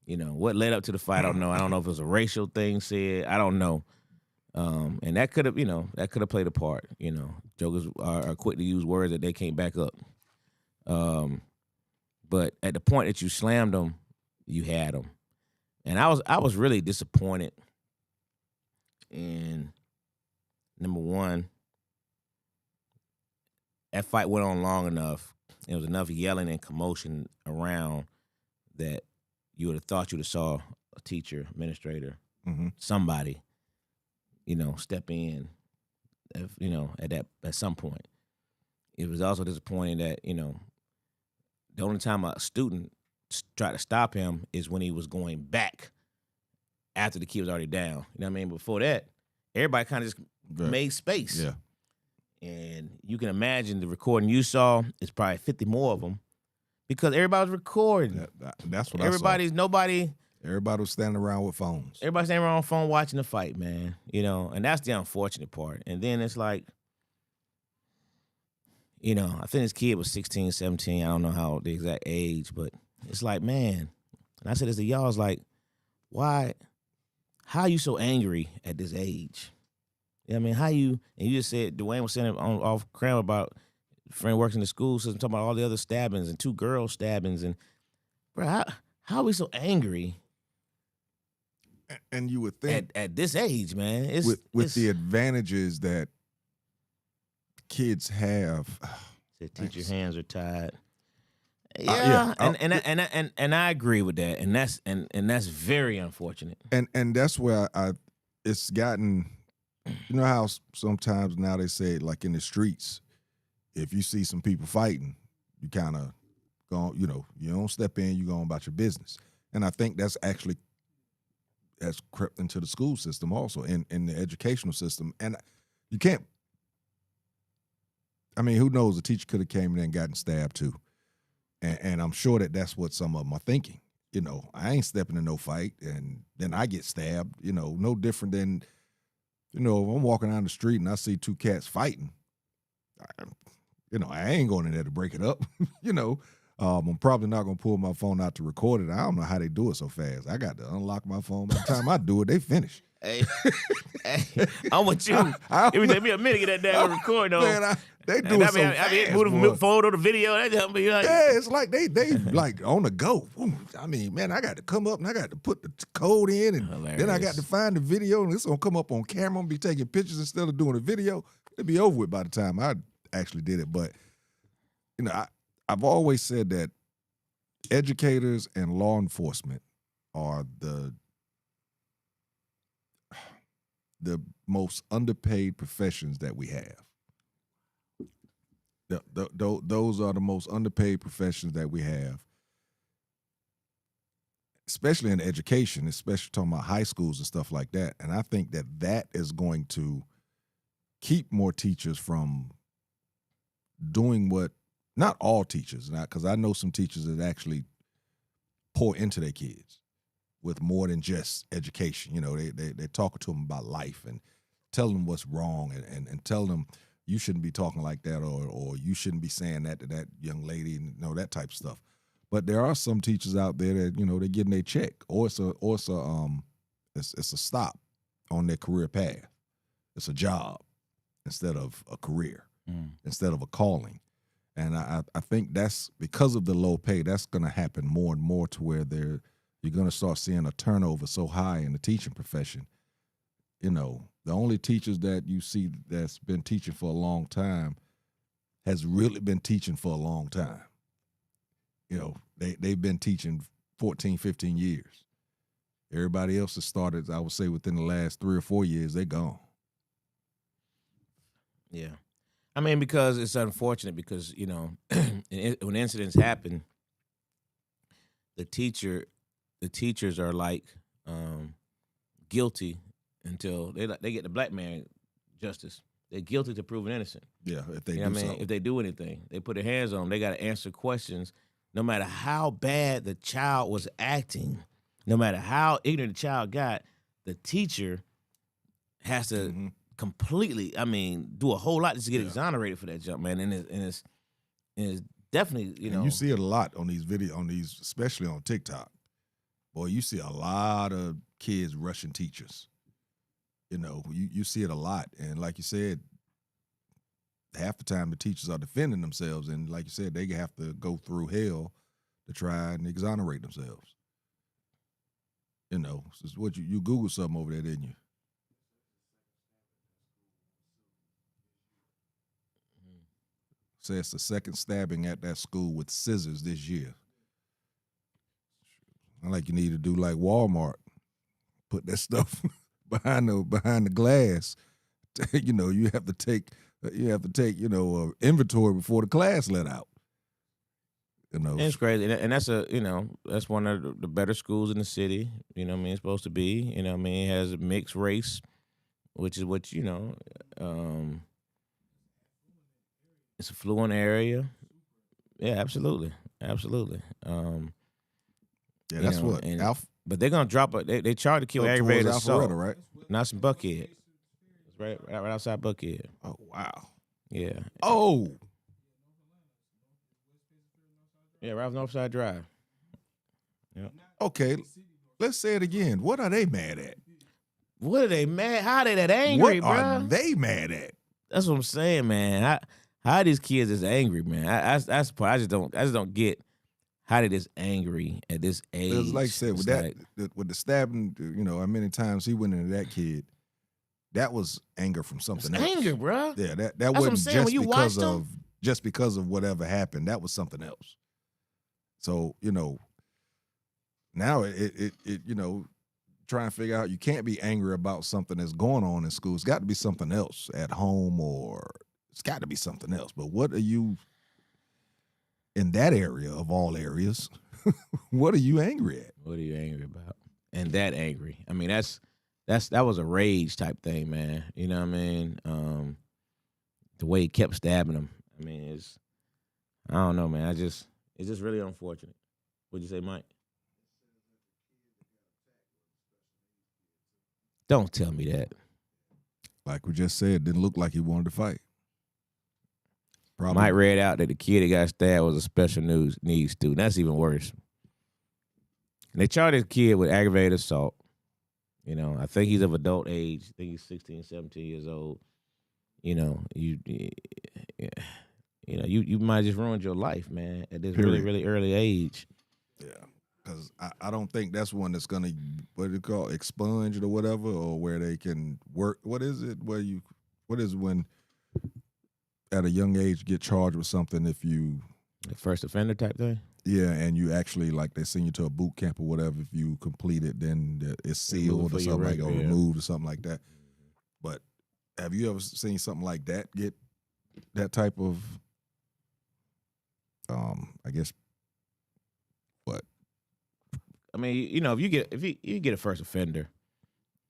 Speaker 3: You know what led up to the fight? I don't know. I don't know if it was a racial thing said. I don't know. And that could have played a part. You know, jokers are quick to use words that they can't back up. But at the point that you slammed them, you had them, and I was really disappointed. And number one, that fight went on long enough. There was enough yelling and commotion around that you would have thought you would have saw a teacher, administrator, somebody, step in, at some point. It was also disappointing that, the only time a student tried to stop him is when he was going back after the kid was already down. You know what I mean? Before that, everybody kind of just made space.
Speaker 2: Yeah.
Speaker 3: And you can imagine the recording you saw is probably 50 more of them because everybody was recording.
Speaker 2: That's what
Speaker 3: Everybody
Speaker 2: was standing around with phones.
Speaker 3: Everybody's standing around on phone watching the fight, man. And that's the unfortunate part. And then it's like, I think this kid was 16, 17. I don't know how the exact age, but it's like, man. And I said this to y'all, it's like, why? How are you so angry at this age? You know what I mean? How you, and you just said, Dwayne was saying off camera about a friend works in the school system, talking about all the other stabbings and 2 girl stabbings. And, bro, how are we so angry?
Speaker 2: And you would think.
Speaker 3: At this age, man.
Speaker 2: With the advantages that kids have.
Speaker 3: The teacher's hands are tied. Yeah, and I agree with that, and that's very unfortunate.
Speaker 2: And that's where it's gotten. You know how sometimes now they say, like in the streets, if you see some people fighting, you kind of go, you don't step in, you go on about your business. And I think that's actually has crept into the school system also, in the educational system. And you can't. I mean, who knows? The teacher could have came in and gotten stabbed too. And I'm sure that's what some of them are thinking. I ain't stepping in no fight, and then I get stabbed. No different than, if I'm walking down the street and I see 2 cats fighting, I ain't going in there to break it up. I'm probably not going to pull my phone out to record it. I don't know how they do it so fast. I got to unlock my phone. By the time I do it, they finish.
Speaker 3: Hey, I'm with you. It would take me a minute to get that damn record, though.
Speaker 2: Man, they do it so fast,
Speaker 3: move the phone or the video. That help me. Like,
Speaker 2: yeah, it's like they like on the go. I mean, man, I got to come up and I got to put the code in, and then I got to find the video, and it's gonna come up on camera. I'm gonna be taking pictures instead of doing a video. It'll be over with by the time I actually did it. But I've always said that educators and law enforcement are the most underpaid professions that we have. Those are the most underpaid professions that we have, especially in education, especially talking about high schools and stuff like that. And I think that is going to keep more teachers from doing what, not all teachers, because I know some teachers that actually pour into their kids with more than just education. You know, they're talking to them about life and telling them what's wrong and telling them you shouldn't be talking like that, or you shouldn't be saying that to that young lady, and that type of stuff. But there are some teachers out there that, they're getting their check, or it's a stop on their career path. It's a job instead of a career, instead of a calling. And I think that's because of the low pay, that's going to happen more and more to where you're going to start seeing a turnover so high in the teaching profession. The only teachers that you see that's been teaching for a long time has really been teaching for a long time. They've been teaching 14, 15 years. Everybody else has started, I would say, within the last 3 or 4 years, they're gone.
Speaker 3: Yeah. I mean, because it's unfortunate because, when incidents happen, the teachers are like guilty until they get the black man justice. They're guilty to proven innocent.
Speaker 2: Yeah, if they do
Speaker 3: something. If they do anything, they put their hands on them, they got to answer questions no matter how bad the child was acting, no matter how ignorant the child got, the teacher has to completely, do a whole lot just to get exonerated for that jump, man. And it's definitely,
Speaker 2: And you see it a lot on these videos, especially on TikTok. Boy, you see a lot of kids rushing teachers. You see it a lot. And like you said, half the time the teachers are defending themselves. And like you said, they have to go through hell to try and exonerate themselves. It's what you Googled something over there, didn't you? Say it's the second stabbing at that school with scissors this year. I like you need to do like Walmart, put that stuff behind the glass. You have to take inventory before the class let out.
Speaker 3: And it's crazy, and that's that's one of the better schools in the city. It's supposed to be. It has a mixed race, which is what it's a fluent area. Yeah, absolutely.
Speaker 2: Yeah, that's what.
Speaker 3: But they're gonna drop it. They charge to kill aggravated assault.
Speaker 2: Right?
Speaker 3: Not some Buckhead. It's right outside Buckhead.
Speaker 2: Oh wow.
Speaker 3: Yeah.
Speaker 2: Oh.
Speaker 3: Yeah, right off Northside Drive. Yeah.
Speaker 2: Okay, let's say it again. What are they mad at?
Speaker 3: What are they mad? How are they that angry,
Speaker 2: what
Speaker 3: bro?
Speaker 2: are they mad at?
Speaker 3: That's what I'm saying, man. How are these kids is angry, man? That's the part. I just don't get how they this angry at this age.
Speaker 2: It's like I said, with the stabbing, many times he went into that kid. That was anger from something else.
Speaker 3: Anger, bro.
Speaker 2: Yeah, that
Speaker 3: That's what I'm
Speaker 2: wasn't
Speaker 3: saying.
Speaker 2: just because of whatever happened. That was something else. So now it try and figure out, you can't be angry about something that's going on in school. It's got to be something else at home, or it's got to be something else. But what are you in that area of all areas? What are you angry at?
Speaker 3: What are you angry about? And that angry. I mean, that was a rage type thing, man. You know what I mean? The way he kept stabbing him. I mean, I don't know, man. It's just really unfortunate. What'd you say, Mike? Don't tell me that.
Speaker 2: Like we just said, didn't look like he wanted to fight. Probably.
Speaker 3: Mike read out that the kid that got stabbed was a special needs student. That's even worse. And they charged this kid with aggravated assault. I think he's of adult age. I think he's 16, 17 years old. You might just ruined your life, man, at this really, really early age.
Speaker 2: Yeah, because I don't think that's one that's going to, what do you call, expunged or whatever, or where they can work. What is it? What is when at a young age get charged with something if you...
Speaker 3: First offender type thing?
Speaker 2: Yeah, and you actually, like, they send you to a boot camp or whatever. If you complete it, then it's sealed or something like, or removed or something like that. But have you ever seen something like that get that type of I guess what?
Speaker 3: I mean, if you get a first offender,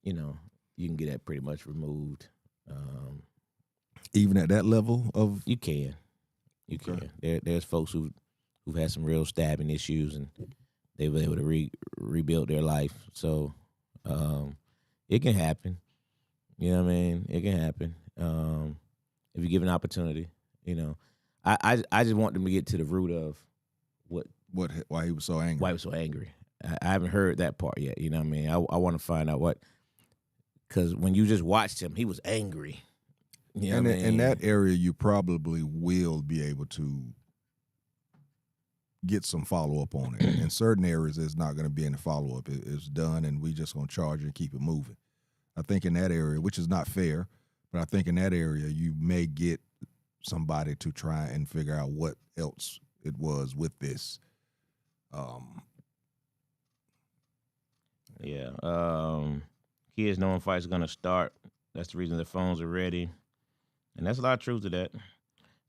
Speaker 3: you can get that pretty much removed.
Speaker 2: Even at that level of
Speaker 3: You can.
Speaker 2: Okay.
Speaker 3: There's folks who've had some real stabbing issues, and they were able to rebuild their life. So it can happen. You know what I mean? It can happen if you give an opportunity. I just want them to get to the root of
Speaker 2: why he was so angry.
Speaker 3: why he was so angry. I haven't heard that part yet. You know what I mean? I want to find out because when you just watched him, he was angry. You know
Speaker 2: And
Speaker 3: what I mean?
Speaker 2: in that area, you probably will be able to get some follow up on it. In certain areas, there's not going to be any follow up. It's done, and we just going to charge and keep it moving. I think in that area, which is not fair, but I think in that area, you may get somebody to try and figure out what else it was with this.
Speaker 3: Yeah. Kids knowing fights are gonna start. That's the reason the phones are ready. And that's a lot of truth to that.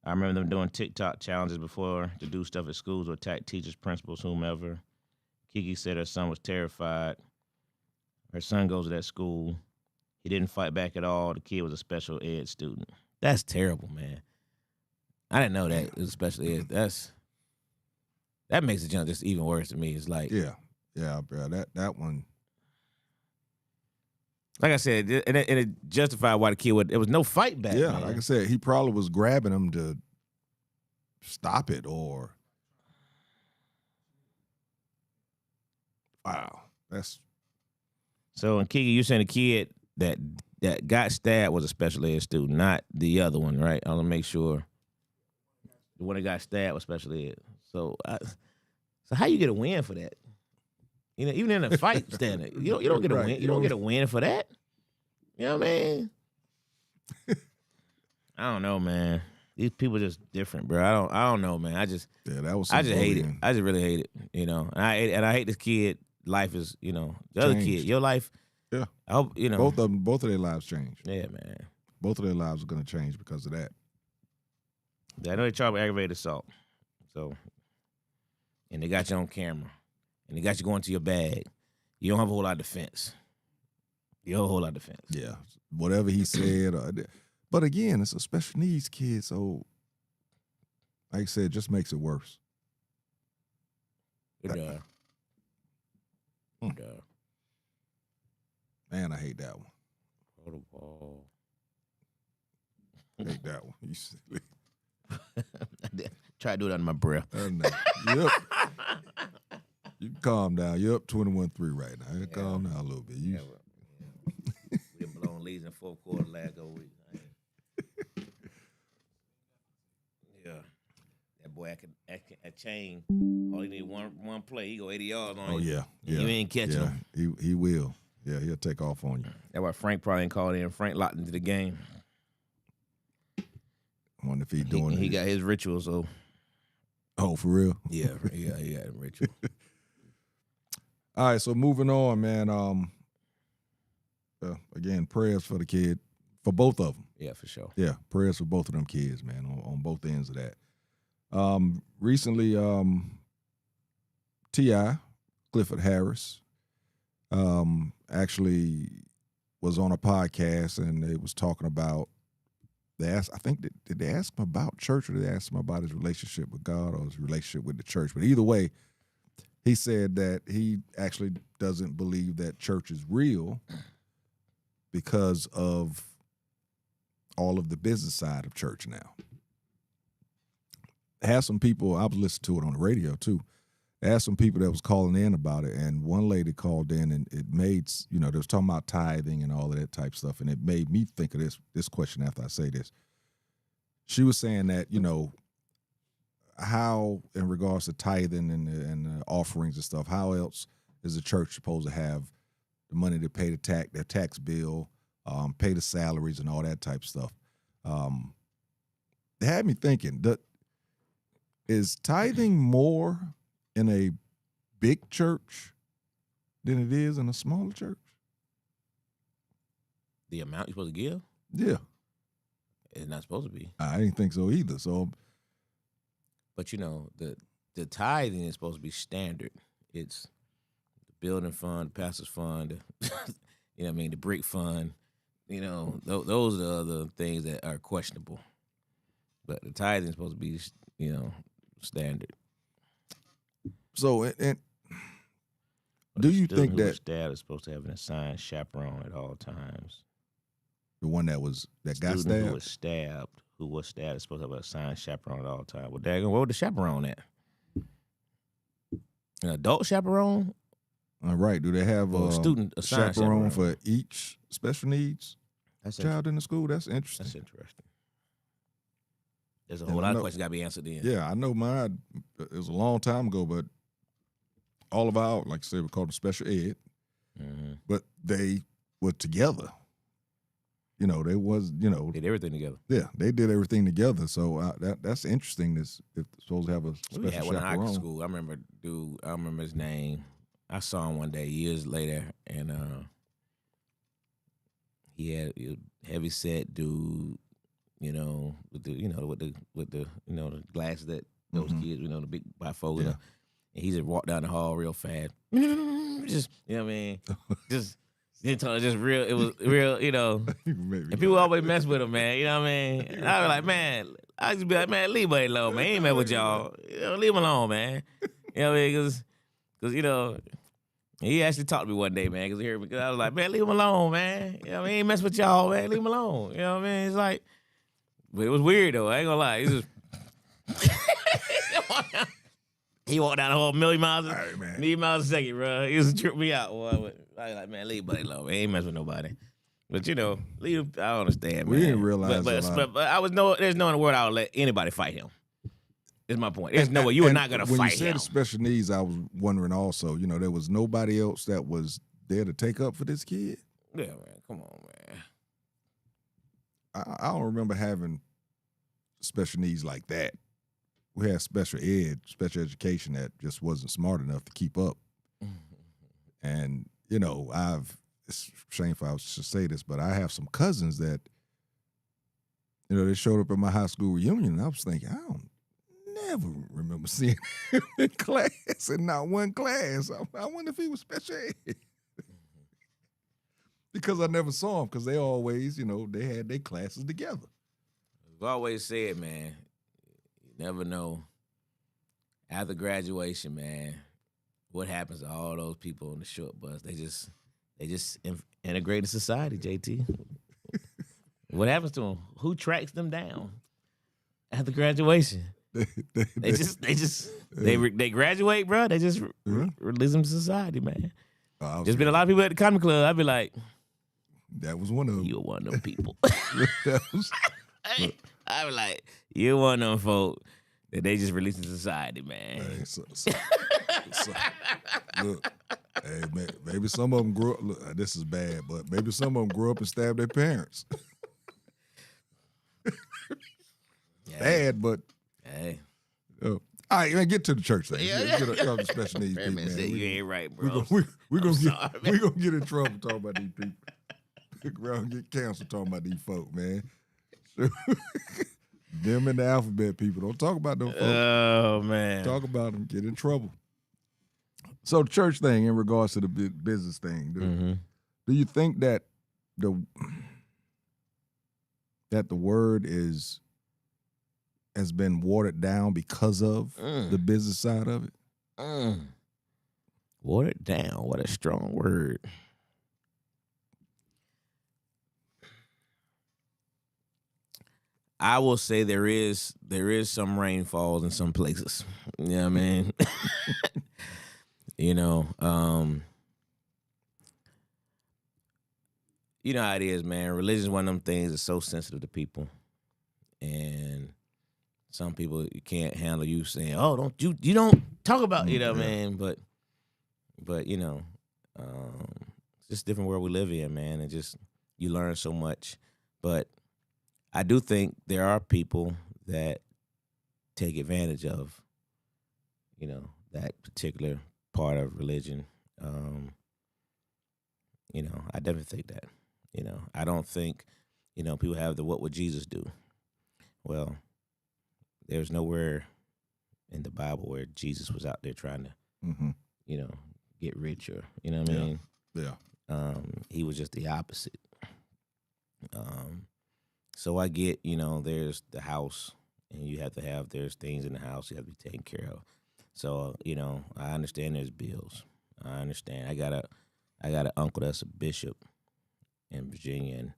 Speaker 3: I remember them doing TikTok challenges before to do stuff at schools or attack teachers, principals, whomever. Kiki said her son was terrified. Her son goes to that school. He didn't fight back at all. The kid was a special ed student. That's terrible, man. I didn't know that it was special ed. That makes it just even worse to me. It's like,
Speaker 2: Yeah, bro. That one.
Speaker 3: like I said, and it justified why the kid would. There was no fight back.
Speaker 2: Yeah,
Speaker 3: man.
Speaker 2: like I said, he probably was grabbing him to stop it or. Wow, that's.
Speaker 3: So, and Kiki, you saying the kid that got stabbed was a special ed student, not the other one, right? I want to make sure the one that got stabbed was special ed. So how you get a win for that? Even in a fight standing, you don't get a
Speaker 2: Right,
Speaker 3: win. You don't get a win for that. You know what I mean? I don't know, man. These people are just different, bro. I don't know, man.
Speaker 2: That was.
Speaker 3: I just hate it.
Speaker 2: bullying.
Speaker 3: I just really hate it. And I hate this kid. Life is, the other kid.
Speaker 2: Changed.
Speaker 3: Your life.
Speaker 2: Yeah.
Speaker 3: I hope
Speaker 2: Both of their lives changed.
Speaker 3: Yeah, man.
Speaker 2: Both of their lives are going to change because of that.
Speaker 3: I know they charge with aggravated assault. So, and they got you on camera, and they got you going to your bag. You don't have a whole lot of defense. You don't have a whole lot of defense.
Speaker 2: Yeah, whatever he said. But again, it's a special needs kid, so like I said, it just makes it worse.
Speaker 3: It does.
Speaker 2: Hmm.
Speaker 3: It does.
Speaker 2: Man, I hate that one.
Speaker 3: Protocol.
Speaker 2: Hate that one. You silly.
Speaker 3: Try to do it under my breath.
Speaker 2: Yep. You calm down. You're up 21-3 right now. Calm down a little bit.
Speaker 3: We done blown leads in the fourth quarter last week. Yeah. That boy a chain. All he need one play. He go 80 yards on
Speaker 2: Oh
Speaker 3: you.
Speaker 2: yeah.
Speaker 3: You ain't catching him.
Speaker 2: He will. Yeah, he'll take off on you.
Speaker 3: That's why Frank probably ain't called in. Frank locked into the game.
Speaker 2: I wonder if he's doing
Speaker 3: He
Speaker 2: it.
Speaker 3: got his ritual, so.
Speaker 2: Oh, for real?
Speaker 3: Yeah, he got his ritual.
Speaker 2: All right, so moving on, man. Again, prayers for the kid, for both of them.
Speaker 3: Yeah, for sure.
Speaker 2: Yeah, prayers for both of them kids, man, on both ends of that. Recently, T.I., Clifford Harris, actually was on a podcast, and they was talking about, did they ask him about church, or did they ask him about his relationship with God or his relationship with the church? But either way, he said that he actually doesn't believe that church is real because of all of the business side of church now. Had some people, I was listening to it on the radio too. I had some people that was calling in about it, and one lady called in, and it made, they was talking about tithing and all of that type stuff, and it made me think of this question after I say this. She was saying that, how, in regards to tithing and the offerings and stuff, how else is the church supposed to have the money to pay their tax bill, pay the salaries and all that type of stuff? It had me thinking, is tithing more in a big church than it is in a smaller church?
Speaker 3: The amount you're supposed to give?
Speaker 2: Yeah.
Speaker 3: It's not supposed to be.
Speaker 2: I didn't think so either. So
Speaker 3: But the tithing is supposed to be standard. It's the building fund, the pastor's fund, the brick fund. Those are the things that are questionable. But the tithing is supposed to be, standard.
Speaker 2: So, and do you think
Speaker 3: Whose
Speaker 2: that
Speaker 3: dad is supposed to have an assigned chaperone at all times?
Speaker 2: the one that got
Speaker 3: Student
Speaker 2: stabbed?
Speaker 3: who was stabbed is supposed to have an assigned chaperone at all times. Well, daggone, where would the chaperone at? An adult chaperone?
Speaker 2: All right. Do they have
Speaker 3: Or a student assigned chaperone
Speaker 2: for each special needs
Speaker 3: That's
Speaker 2: child in the school? That's interesting.
Speaker 3: That's interesting. There's a
Speaker 2: And
Speaker 3: whole
Speaker 2: I
Speaker 3: lot
Speaker 2: know-
Speaker 3: of questions got to be answered then.
Speaker 2: Yeah, I know mine. It was a long time ago, but all of our, like I said, we called them special ed,
Speaker 3: Mm-hmm.
Speaker 2: but they were together. They was,
Speaker 3: Did everything together.
Speaker 2: yeah, they did everything together. So that's interesting. If they're supposed to have a
Speaker 3: We had
Speaker 2: special
Speaker 3: one in our
Speaker 2: chaperone.
Speaker 3: school. I remember his name. I saw him one day years later, and he had a heavy set dude, with the glasses that those
Speaker 2: Mhm.
Speaker 3: kids, the big bifocal.
Speaker 2: Yeah.
Speaker 3: And he just walked down the hall real fast. Just, just real. It was real,
Speaker 2: Maybe.
Speaker 3: And people always mess with him, man. You know what I mean? And I was like, man, I used to be like, man, leave Buddy alone, man. He ain't mess with y'all. Leave him alone, man. You know what I mean? Because he actually talked to me one day, man, because I was like, man, leave him alone, man. You know what I mean? He ain't mess with y'all, man. Leave him alone. You know what I mean? It's like, but it was weird, though. I ain't gonna lie. It's just... He walked down the whole million miles a second, bro. He used to trip me out. Boy. I was like, man, leave Buddy alone. He ain't mess with nobody. But leave him. I don't understand,
Speaker 2: We
Speaker 3: man.
Speaker 2: didn't realize
Speaker 3: but there's no in the world I would let anybody fight him. Is my point. There's no way you were not gonna
Speaker 2: when
Speaker 3: fight
Speaker 2: you said
Speaker 3: him.
Speaker 2: the special needs, I was wondering also. There was nobody else that was there to take up for this kid.
Speaker 3: Yeah, man. Come on, man.
Speaker 2: I don't remember having special needs like that. We had special education that just wasn't smart enough to keep up. And, it's shameful I should say this, but I have some cousins that, they showed up at my high school reunion, and I was thinking, I don't never remember seeing him in class, in not one class. I wonder if he was special ed. Because I never saw him, because they always, they had their classes together.
Speaker 3: I've always said, man, you never know. After graduation, man, what happens to all those people on the short bus? They just integrate in society, JT. What happens to them? Who tracks them down after graduation? They graduate, bro. They just release them to society, man. There's been a lot of people at the comedy club. I'd be like,
Speaker 2: that was one of them.
Speaker 3: you're one of them people.
Speaker 2: That was-
Speaker 3: I was like, you're one of them folk that they just release to society, man.
Speaker 2: Hey, look, hey, maybe some of them grew up. Look, this is bad, but maybe some of them grew up and stabbed their parents.
Speaker 3: Yeah.
Speaker 2: Bad, but
Speaker 3: Hey.
Speaker 2: all right, man, get to the church thing. Get the special needs people,
Speaker 3: Man,
Speaker 2: man.
Speaker 3: said, you
Speaker 2: We-
Speaker 3: ain't right,
Speaker 2: we
Speaker 3: bro.
Speaker 2: gonna get in trouble talking about these people. Look around and get canceled talking about these folk, man. Them and the alphabet people. Don't talk about them folks.
Speaker 3: Oh, man.
Speaker 2: Talk about them, get in trouble. So the church thing in regards to the business thing, do you think that the word has been watered down because of the business side of it?
Speaker 3: Watered down. What a strong word. I will say there is some rainfalls in some places. You know what I mean? You know how it is, man. Religion is one of them things that's so sensitive to people. And some people you can't handle you saying, "Oh, you don't talk about," you know what I mean? But it's just a different world we live in, man, and just you learn so much. But I do think there are people that take advantage of, that particular part of religion. I definitely think that. I don't think, people have the "what would Jesus do?" Well, there's nowhere in the Bible where Jesus was out there trying to,
Speaker 2: Mm-hmm.
Speaker 3: Get rich, or you know what I
Speaker 2: Yeah.
Speaker 3: mean.
Speaker 2: Yeah.
Speaker 3: He was just the opposite. So I get, there's the house, and you have to have there's things in the house you have to be taken care of. So I understand there's bills. I understand. I got an uncle that's a bishop in Virginia,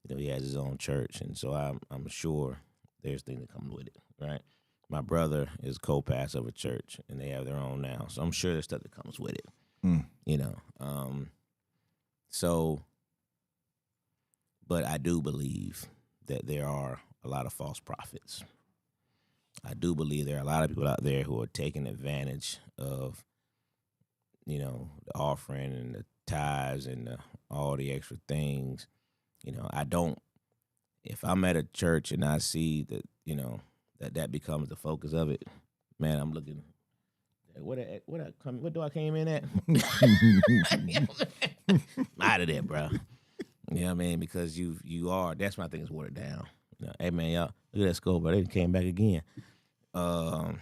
Speaker 3: and he has his own church, and so I'm sure there's things that come with it, right? My brother is co-pastor of a church, and they have their own now, so I'm sure there's stuff that comes with it, So, but I do believe that there are a lot of false prophets. I do believe there are a lot of people out there who are taking advantage of, the offering and the tithes and all the extra things. If I'm at a church and I see that, that becomes the focus of it, man, I'm looking, what do I came in at? Out of there, bro. You know what I mean? Because that's my thing is watered down. Hey, man, y'all, look at that score, but they came back again.
Speaker 2: Oh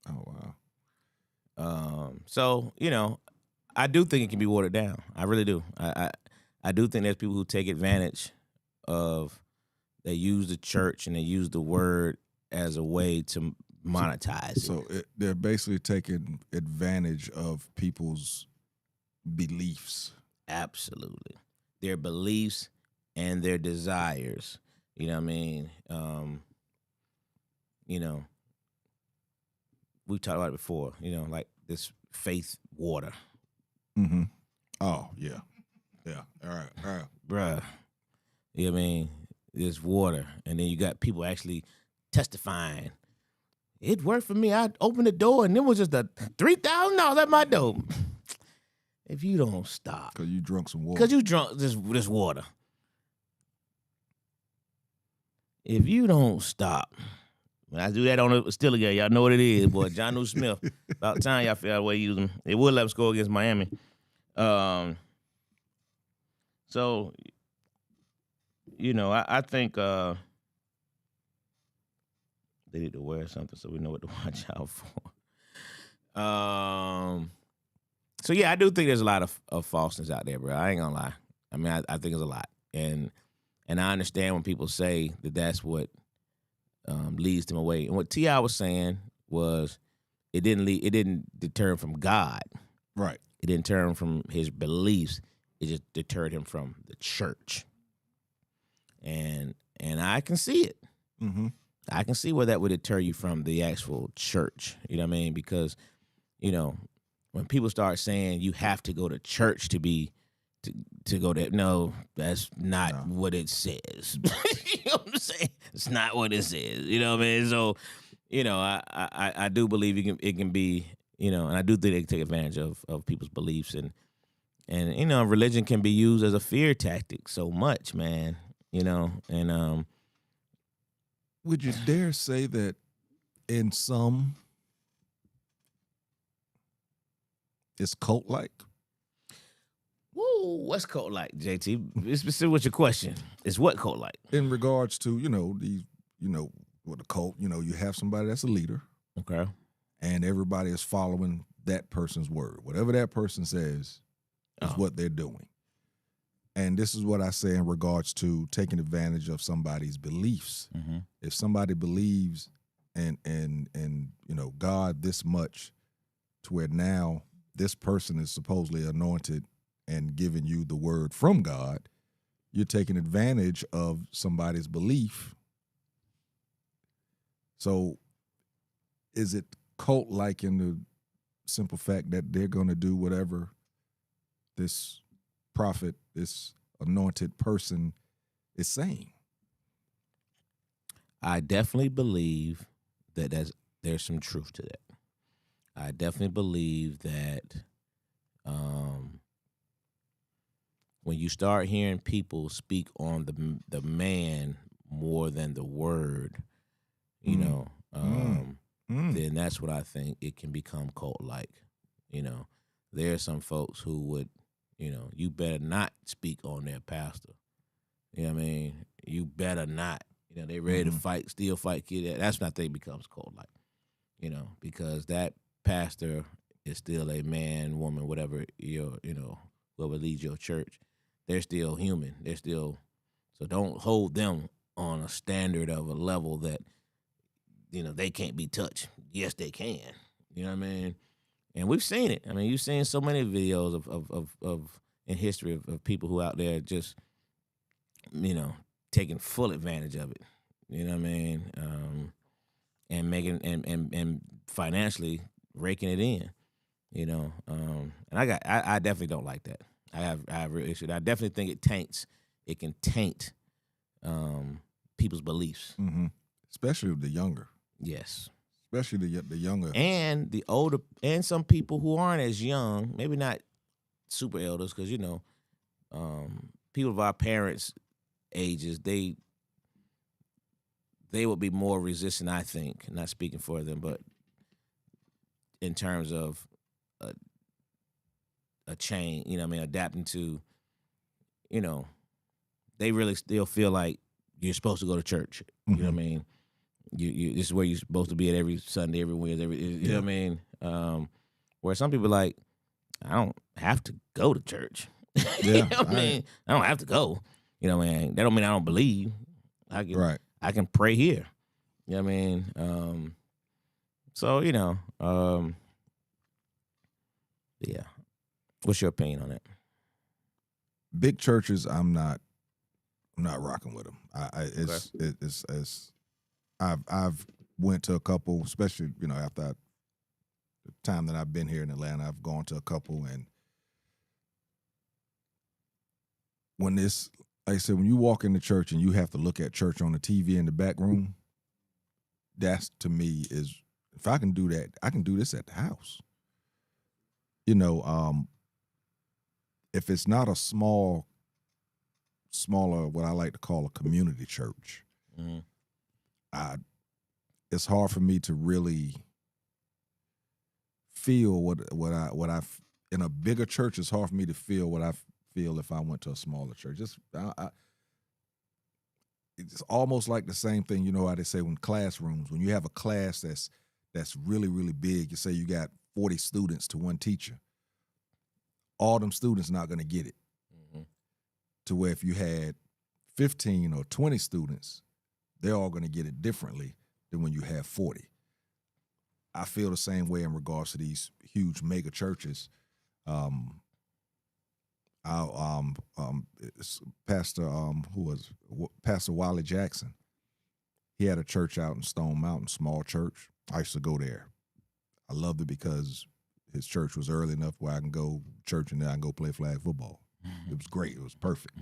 Speaker 2: wow.
Speaker 3: So, I do think it can be watered down. I really do. I do think there's people who take advantage of, they use the church and they use the word as a way to monetize it.
Speaker 2: So they're basically taking advantage of people's beliefs.
Speaker 3: Absolutely. Their beliefs and their desires. You know what I mean? We talked about it before, like this faith water.
Speaker 2: Mm-hmm. Oh, yeah. Yeah. All right.
Speaker 3: Bruh. You know what I mean? This water. And then you got people actually testifying. It worked for me. I opened the door and it was just $3,000 at my door. If you don't stop.
Speaker 2: Because you drunk some water.
Speaker 3: Because you drunk this water. If you don't stop. When I do that on the still again, y'all know what it is, boy. John New Smith. About time y'all figure out a way to use him. They would let him score against Miami. So, I think they need to wear something so we know what to watch out for. So yeah, I do think there's a lot of falseness out there, bro. I ain't gonna lie. I mean, I think there's a lot, and I understand when people say that that's what leads them away. And what T.I. was saying was, it didn't deter him from God.
Speaker 2: Right.
Speaker 3: It didn't deter him from his beliefs. It just deterred him from the church. And I can see it.
Speaker 2: Mm-hmm.
Speaker 3: I can see where that would deter you from the actual church. You know what I mean? Because, when people start saying you have to go to church to go there, no, that's not what it says. You know what I'm saying? It's not what it says. You know what I mean? So, I do believe it can be, and I do think they can take advantage of people's beliefs, and religion can be used as a fear tactic so much, man. And
Speaker 2: would you dare say that in some it's cult-like?
Speaker 3: Woo, what's cult like, JT? It's specific with your question. It's what cult like?
Speaker 2: In regards to, with a cult, you have somebody that's a leader.
Speaker 3: Okay.
Speaker 2: And everybody is following that person's word. Whatever that person says is what they're doing. And this is what I say in regards to taking advantage of somebody's beliefs.
Speaker 3: Mm-hmm.
Speaker 2: If somebody believes in God this much, to where now this person is supposedly anointed and giving you the word from God, you're taking advantage of somebody's belief. So is it cult-like in the simple fact that they're going to do whatever this prophet, this anointed person is saying?
Speaker 3: I definitely believe that there's some truth to that. I definitely believe that when you start hearing people speak on the man more than the word, then that's what I think it can become cult-like. There are some folks who would, you better not speak on their pastor. You know what I mean? You better not. They ready to fight, still fight, kid. That's when I think it becomes cult-like. because that pastor is still a man, woman, whatever whoever leads your church. They're still human. They're still, so don't hold them on a standard of a level that, they can't be touched. Yes, they can. You know what I mean? And we've seen it. I mean, you've seen so many videos of in history of people who out there just, taking full advantage of it. You know what I mean? And making and financially raking it in. And I definitely don't like that. I have real issues. I definitely think it can taint people's beliefs.
Speaker 2: Mm-hmm. Especially the younger.
Speaker 3: Yes.
Speaker 2: Especially the younger.
Speaker 3: And the older, and some people who aren't as young, maybe not super elders, because, people of our parents' ages, they would be more resistant, I think, not speaking for them, but in terms of a change, adapting to, they really still feel like you're supposed to go to church.
Speaker 2: Mm-hmm.
Speaker 3: You know what I mean? You this is where you're supposed to be at every Sunday, every Wednesday, you know what I mean? Where some people are like, I don't have to go to church.
Speaker 2: Yeah,
Speaker 3: You know what I mean? I don't have to go. You know what I mean? That don't mean I don't believe. I can pray here. You know what I mean? So, yeah. What's your opinion on that?
Speaker 2: Big churches, I'm not rocking with them. I've went to a couple, especially, after the time that I've been here in Atlanta, I've gone to a couple, and when this, like I said, when you walk into church and you have to look at church on the TV in the back room, that's, to me, is, if I can do that, I can do this at the house. If it's not a smaller, what I like to call a community church,
Speaker 3: Mm-hmm.
Speaker 2: It's hard for me to really feel what I in a bigger church. It's hard for me to feel what I feel if I went to a smaller church. It's almost like the same thing. You know how they say when classrooms, when you have a class that's really, really big, you say you got 40 students to one teacher. All them students not going to get it.
Speaker 3: Mm-hmm.
Speaker 2: To where if you had 15 or 20 students, they're all going to get it differently than when you have 40. I feel the same way in regards to these huge mega churches. Pastor Wiley Jackson. He had a church out in Stone Mountain, small church. I used to go there. I loved it because his church was early enough where I can go church and then I can go play flag football. It was great. It was perfect.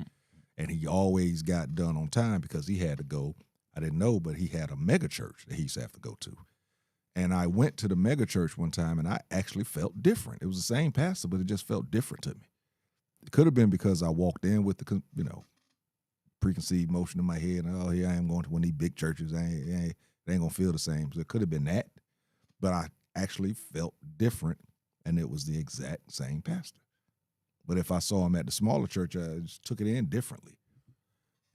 Speaker 2: And he always got done on time because he had to go. I didn't know, but he had a mega church that he used to have to go to. And I went to the mega church one time and I actually felt different. It was the same pastor, but it just felt different to me. It could have been because I walked in with the, preconceived notion in my head. And, oh, here I am going to one of these big churches. It ain't going to feel the same. So it could have been that. But I actually felt different, and it was the exact same pastor. But if I saw him at the smaller church, I just took it in differently.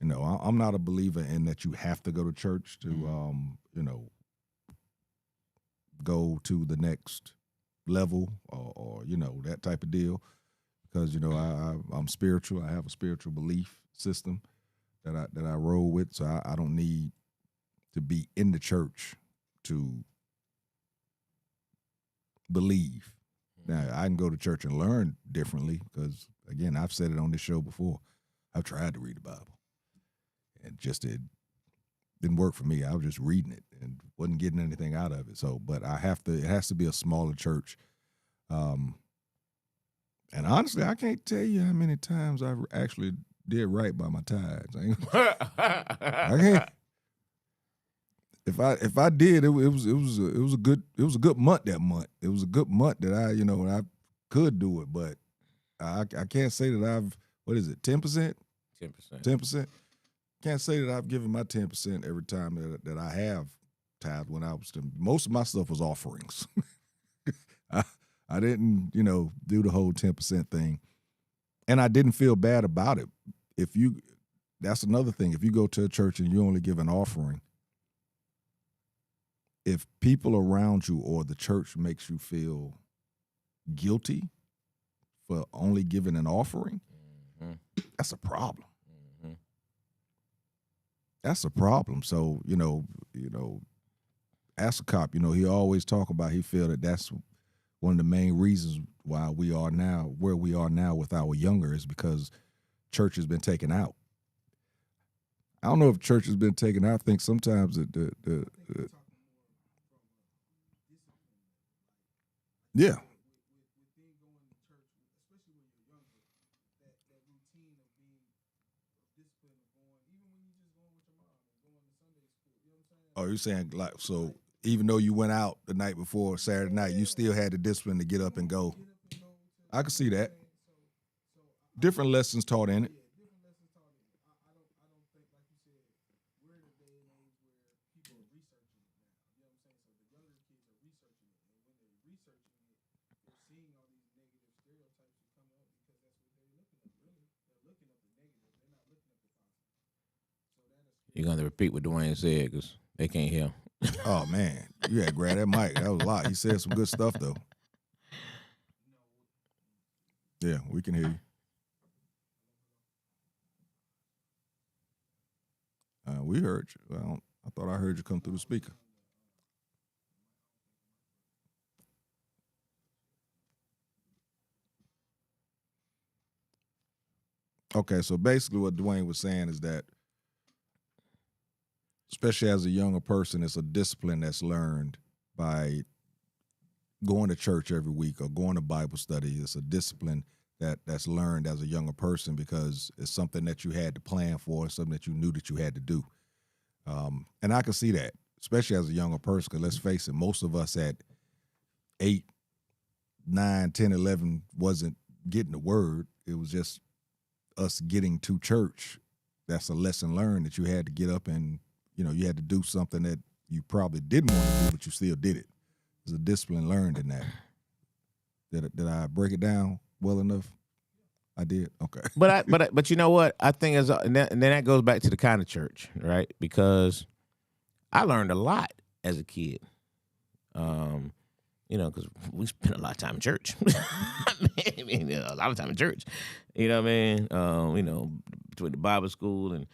Speaker 2: I'm not a believer in that you have to go to church to, go to the next level or that type of deal. Because, I'm spiritual. I have a spiritual belief system that I roll with. So I don't need to be in the church to believe. Now, I can go to church and learn differently because, again, I've said it on this show before. I've tried to read the Bible. And it didn't work for me. I was just reading it and wasn't getting anything out of it. So, but it has to be a smaller church. And honestly, I can't tell you how many times I actually did right by my tithes. I can't. If I did, it was a good month that month. It was a good month that I could do it, but I can't say that I've, what is it, 10%? 10%. Can't say that I've given my 10% every time that I have tithed when I was, most of my stuff was offerings. I didn't, do the whole 10% thing. And I didn't feel bad about it. That's another thing. If you go to a church and you only give an offering, if people around you or the church makes you feel guilty for only giving an offering, that's a problem. That's a problem. So, ask a cop, he always talk about, he feel that that's one of the main reasons why we are now where we are now with our younger is because church has been taken out. I don't know if church has been taken out. I think sometimes yeah. Oh, you're saying like, so even though you went out the night before Saturday night, you still had the discipline to get up and go. I can see that. Different lessons taught in it.
Speaker 3: You're going to repeat what Dwayne said because they can't hear.
Speaker 2: Oh, man. You had to grab that mic. That was a lot. He said some good stuff, though. Yeah, we can hear you. We heard you. I thought I heard you come through the speaker. Okay, so basically what Dwayne was saying is that, especially as a younger person, it's a discipline that's learned by going to church every week or going to Bible study. It's a discipline that's learned as a younger person because it's something that you had to plan for, something that you knew that you had to do. And I can see that, especially as a younger person, because let's face it, most of us at 8, 9, 10, 11 wasn't getting the word. It was just us getting to church. That's a lesson learned that you had to get up and, you had to do something that you probably didn't want to do, but you still did it. There's a discipline learned in that. Did I break it down well enough? I did. Okay.
Speaker 3: But you know what? I think and then that goes back to the kind of church, right? Because I learned a lot as a kid. Because we spent a lot of time in church. I mean, a lot of time in church. You know what I mean? Between the Bible school and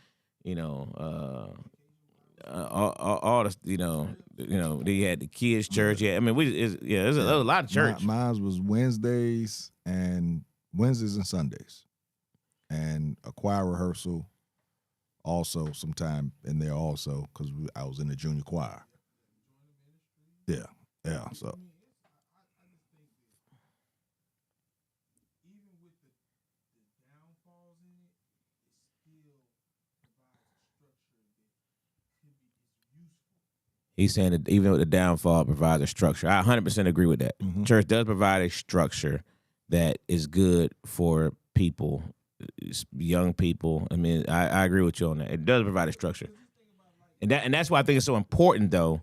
Speaker 3: all the they had the kids' church. Yeah, I mean, there's a lot of church.
Speaker 2: Mine was Wednesdays and Sundays, and a choir rehearsal also sometime in there also because I was in the junior choir. Yeah. So.
Speaker 3: He's saying that even with the downfall, it provides a structure. I 100% agree with that.
Speaker 2: Mm-hmm.
Speaker 3: Church does provide a structure that is good for people, young people. I mean, I agree with you on that. It does provide a structure. And that's why I think it's so important, though.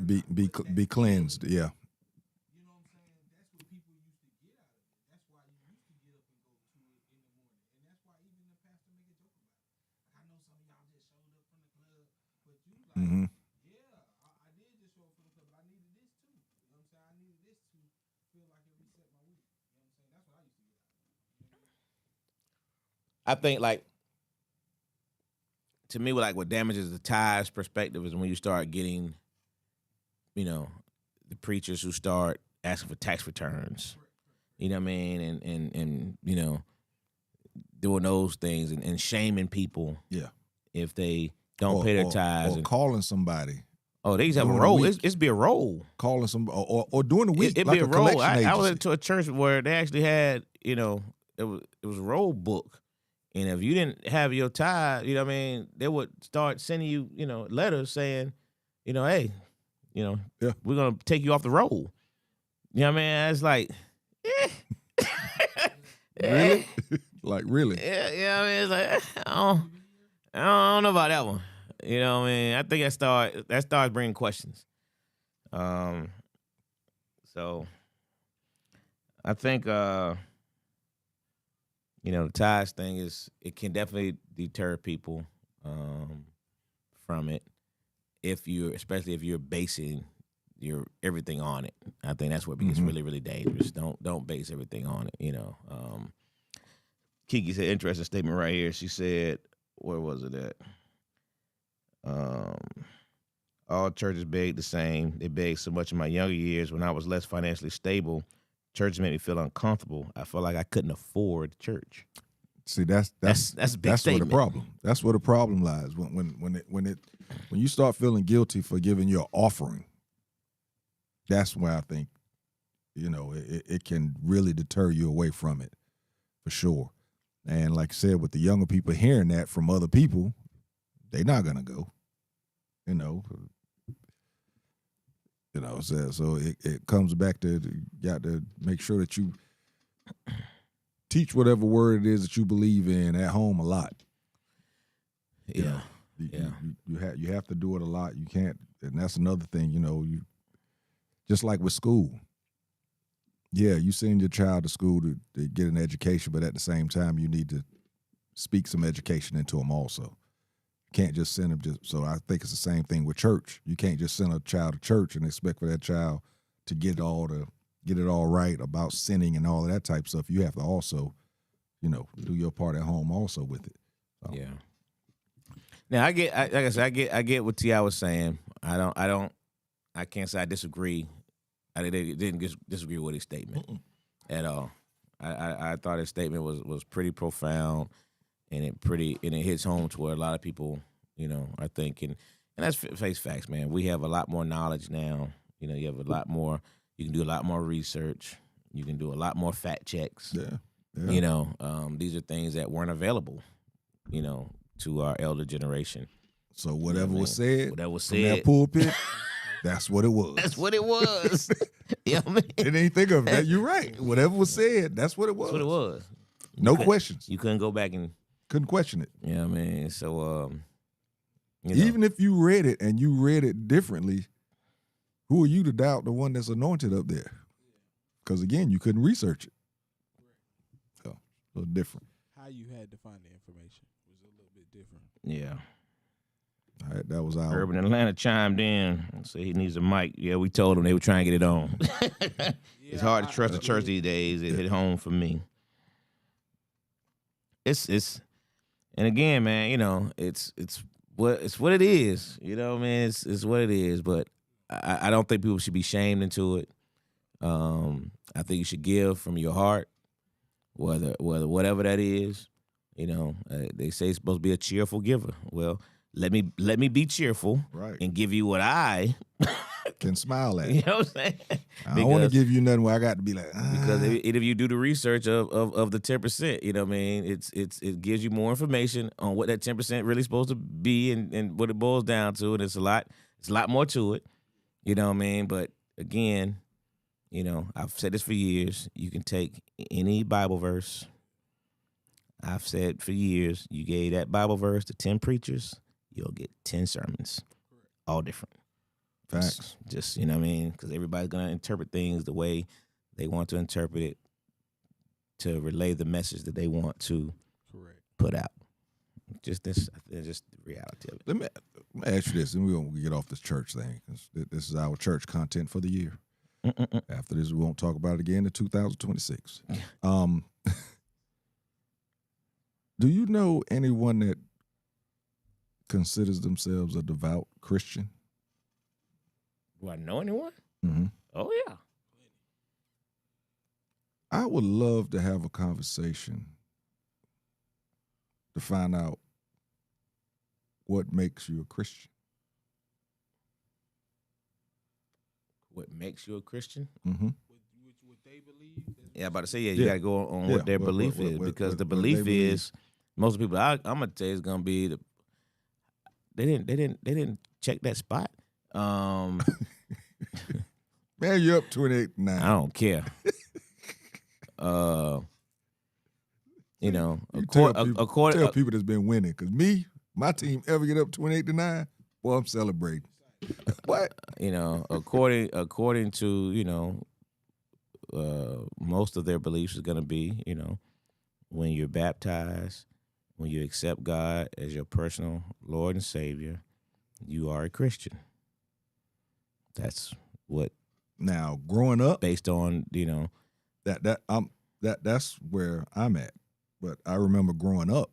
Speaker 2: Be cleansed, yeah. Mm-hmm.
Speaker 3: I think, to me, what damages the tithes perspective is when you start getting, the preachers who start asking for tax returns. You know what I mean? And doing those things and shaming people.
Speaker 2: Yeah.
Speaker 3: If they don't pay their tithes.
Speaker 2: Or calling somebody.
Speaker 3: Oh, they used to have a roll. It's be a roll.
Speaker 2: Calling somebody or during the week.
Speaker 3: It'd
Speaker 2: like
Speaker 3: be a roll. I
Speaker 2: was
Speaker 3: went to a church where they actually had, it was a roll book. And if you didn't have your tithe, you know what I mean, they would start sending you, letters saying, hey,
Speaker 2: yeah,
Speaker 3: we're going to take you off the roll. You know what I mean? It's like,
Speaker 2: Really? Like, really?
Speaker 3: Yeah, I mean, it's like, I don't know about that one. You know what I mean? I think that starts bringing questions. So I think the ties thing it can definitely deter people from it especially if you're basing your everything on it. I think that's where it gets really, really dangerous. Don't base everything on it. Kiki said interesting statement right here. She said, where was it at? All churches beg the same. They begged so much in my younger years when I was less financially stable. Churches made me feel uncomfortable. I felt like I couldn't afford church.
Speaker 2: See, that's
Speaker 3: a big
Speaker 2: that's where the
Speaker 3: statement.
Speaker 2: problem. That's where the problem lies. When you start feeling guilty for giving your offering, that's where I think, it can really deter you away from it, for sure. And like I said, with the younger people hearing that from other people, they're not gonna go. So it comes back to you got to make sure that you teach whatever word it is that you believe in at home a lot.
Speaker 3: Yeah.
Speaker 2: You have to do it a lot. You can't, and that's another thing. You just like with school. Yeah, you send your child to school to get an education, but at the same time, you need to speak some education into them also. You can't just send them so I think it's the same thing with church. You can't just send a child to church and expect for that child to get it all right about sinning and all of that type of stuff. You have to also, do your part at home also with it. So.
Speaker 3: Yeah. Now I get what T.I. was saying. I can't say I disagree. I didn't disagree with his statement at all. I thought his statement was pretty profound, and it hits home to where a lot of people, are thinking. And that's face facts, man. We have a lot more knowledge now. You have a lot more. You can do a lot more research. You can do a lot more fact checks.
Speaker 2: Yeah.
Speaker 3: These are things that weren't available, to our elder generation.
Speaker 2: So whatever was said from
Speaker 3: said
Speaker 2: that pulpit, that's what it was.
Speaker 3: That's what it was. You know what I mean?
Speaker 2: Didn't even think of that. You're right. Whatever was said, that's what it was.
Speaker 3: That's what it was.
Speaker 2: No questions.
Speaker 3: You couldn't go back and
Speaker 2: couldn't question it.
Speaker 3: Yeah, man. So
Speaker 2: even if you read it and you read it differently, who are you to doubt the one that's anointed up there? Because again, you couldn't research it. So a little different.
Speaker 6: How you had to find the information was a little bit different.
Speaker 3: Yeah.
Speaker 2: All right, that was our
Speaker 3: Urban Atlanta chimed in and said he needs a mic. Yeah, we told him they were trying to get it on. It's hard to trust the church these days. It hit home for me. It's and again, man, it's what it is. You know what I mean? It's what it is. But I don't think people should be shamed into it. I think you should give from your heart, whatever that is. They say it's supposed to be a cheerful giver. Well, let me be cheerful,
Speaker 2: right,
Speaker 3: and give you what I
Speaker 2: can smile at.
Speaker 3: You know what I'm saying?
Speaker 2: I don't want to give you nothing where I got to be like,
Speaker 3: because if you do the research of the 10%, you know what I mean? It gives you more information on what that 10% really supposed to be and what it boils down to, and it's a lot more to it. You know what I mean? But again, I've said this for years. You can take any Bible verse. I've said for years, you gave that Bible verse to 10 preachers, you'll get 10 sermons, all different.
Speaker 2: Facts.
Speaker 3: Just, you know what I mean? Because everybody's going to interpret things the way they want to interpret it to relay the message that they want to put out. Just the reality of it.
Speaker 2: Let me ask you this, and we're going to get off this church thing, because this is our church content for the year. After this, we won't talk about it again in 2026. Do you know anyone that considers themselves a devout Christian?
Speaker 3: Do I know anyone?
Speaker 2: Mm-hmm.
Speaker 3: Oh, yeah.
Speaker 2: I would love to have a conversation to find out what makes you a Christian.
Speaker 3: What makes you a Christian?
Speaker 2: Mm-hmm.
Speaker 6: What they believe?
Speaker 3: Yeah, I'm about to say, you got to go on what their belief is, because the belief is, most people, I'm gonna tell you, it's gonna be they didn't check that spot.
Speaker 2: Man, you're up 28-9.
Speaker 3: I don't care.
Speaker 2: Tell people that's been winning, because my team ever get up 28-9, boy, I'm celebrating. What?
Speaker 3: According to most of their beliefs is going to be, when you're baptized, when you accept God as your personal Lord and Savior, you are a Christian. That's what.
Speaker 2: Now, growing up,
Speaker 3: based on
Speaker 2: that's where I'm at. But I remember growing up,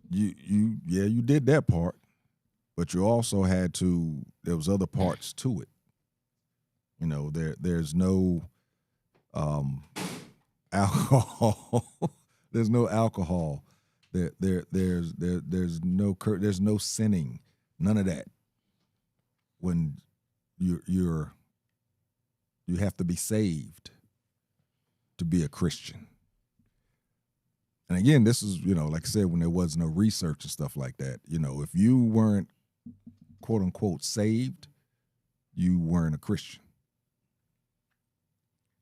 Speaker 2: you did that part, but you also had to. There was other parts to it. There's no alcohol. There's no alcohol. There's no sinning. None of that. When you have to be saved to be a Christian. And again, this is, like I said, when there was no research and stuff like that. If you weren't quote unquote saved, you weren't a Christian.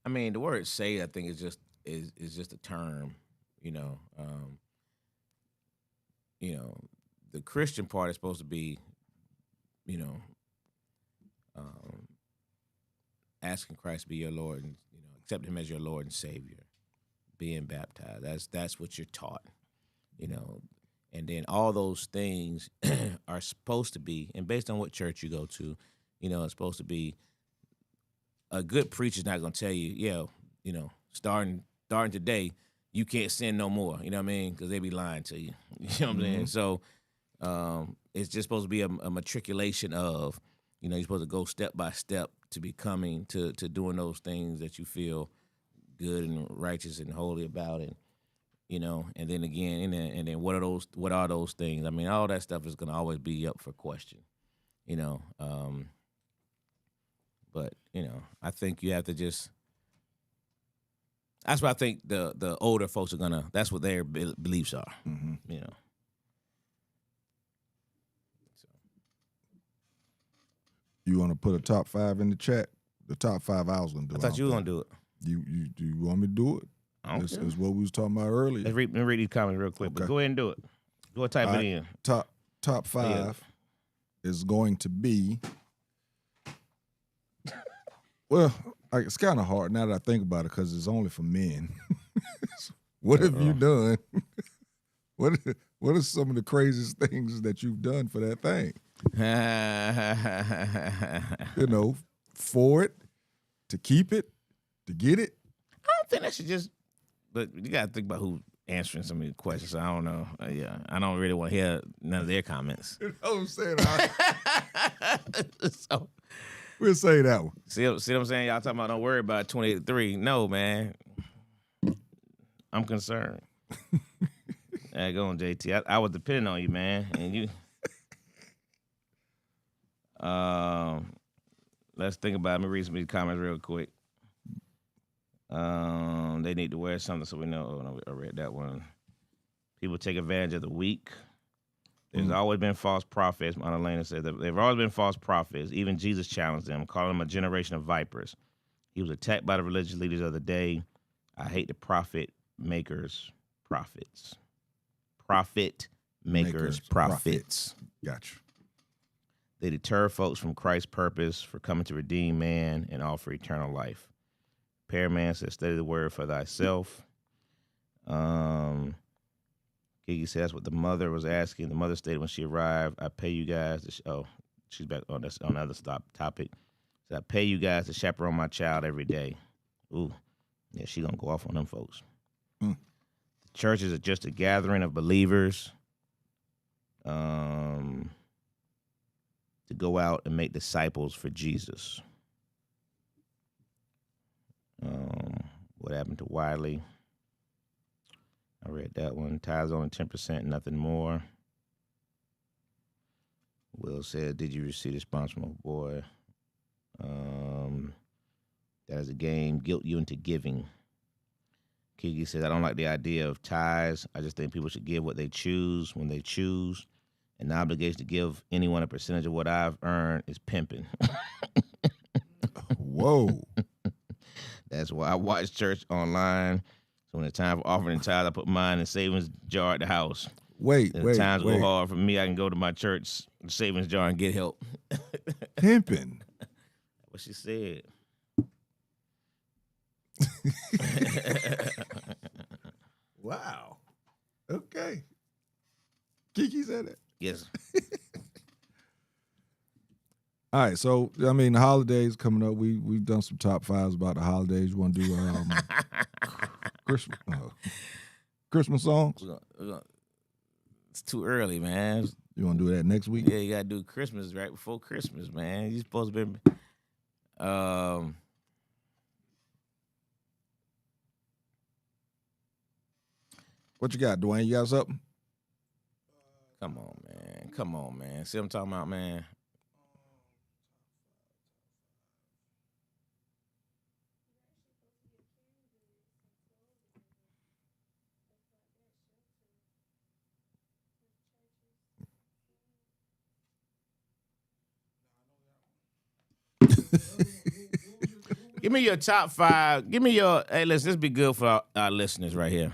Speaker 3: I mean, the word "saved" I think is just a term. The Christian part is supposed to be, asking Christ to be your Lord and accept Him as your Lord and Savior, being baptized. That's what you're taught, and then all those things are supposed to be, and based on what church you go to, it's supposed to be. A good preacher's not gonna tell you, starting today, you can't sin no more. You know what I mean? Because they be lying to you. You know what I'm saying? So it's just supposed to be a matriculation of, you're supposed to go step by step to becoming to doing those things that you feel good and righteous and holy about, and and then again, and then what are those things? I mean, all that stuff is gonna always be up for question. But I think you have to just. That's what I think the older folks are gonna. That's what their beliefs are.
Speaker 2: Mm-hmm.
Speaker 3: So.
Speaker 2: You want to put a top 5 in the chat? The top 5 I was gonna do.
Speaker 3: I thought you were gonna do it.
Speaker 2: You want me to do it? This is what we was talking about earlier.
Speaker 3: Let me read these comments real quick.
Speaker 2: Okay.
Speaker 3: But go ahead and do it. Go ahead, type it in.
Speaker 2: Top 5 is going to be. Well, it's kind of hard now that I think about it because it's only for men. What have you done? What are some of the craziest things that you've done for that thing? For it, to keep it, to get it.
Speaker 3: I don't think that should just. But you gotta think about who's answering some of these questions. I don't know. I don't really want to hear none of their comments.
Speaker 2: You know what I'm saying?
Speaker 3: So.
Speaker 2: We'll say that one.
Speaker 3: See what I'm saying? Y'all talking about don't worry about 28-3. No, man. I'm concerned. Hey, go on, JT. I was depending on you, man. And you let's think about it. Let me read some of these comments real quick. They need to wear something so we know. Oh, no, I read that one. People take advantage of the weak. There's always been false prophets. Annalena said that there have always been false prophets. Even Jesus challenged them, calling them a generation of vipers. He was attacked by the religious leaders of the day. I hate the prophets. Profit makers, prophets.
Speaker 2: Gotcha.
Speaker 3: They deter folks from Christ's purpose for coming to redeem man and offer eternal life. Pearman says, study the word for thyself. Gigi said that's what the mother was asking. The mother stated when she arrived, I pay you guys to she's back on this on another topic. So I pay you guys to chaperone my child every day. Ooh. Yeah, she gonna go off on them folks. The churches are just a gathering of believers to go out and make disciples for Jesus. What happened to Wiley? I read that one. Tithes only 10%, nothing more. Will said, did you receive the response from a boy? That is a game, guilt you into giving. Kiki said, I don't like the idea of tithes. I just think people should give what they choose when they choose. And the obligation to give anyone a percentage of what I've earned is pimping.
Speaker 2: Whoa.
Speaker 3: That's why I watch church online. So when it's time for offering tithes, I put mine in savings jar at the house.
Speaker 2: Wait.
Speaker 3: Times go hard for me, I can go to my church savings jar and get help.
Speaker 2: Pimping.
Speaker 3: What she said.
Speaker 2: Wow. Okay. Kiki said that.
Speaker 3: Yes.
Speaker 2: All right, so I mean, the holidays coming up. We've done some top fives about the holidays. You want to do Christmas songs?
Speaker 3: It's too early, man.
Speaker 2: You want to do that next week?
Speaker 3: Yeah, you gotta do Christmas right before Christmas, man. You supposed to be.
Speaker 2: What you got, Dwayne? You got something?
Speaker 3: Come on, man. Come on, man. See what I'm talking about, man? Give me your top 5. Give me your. Hey, listen, this be good for our listeners right here.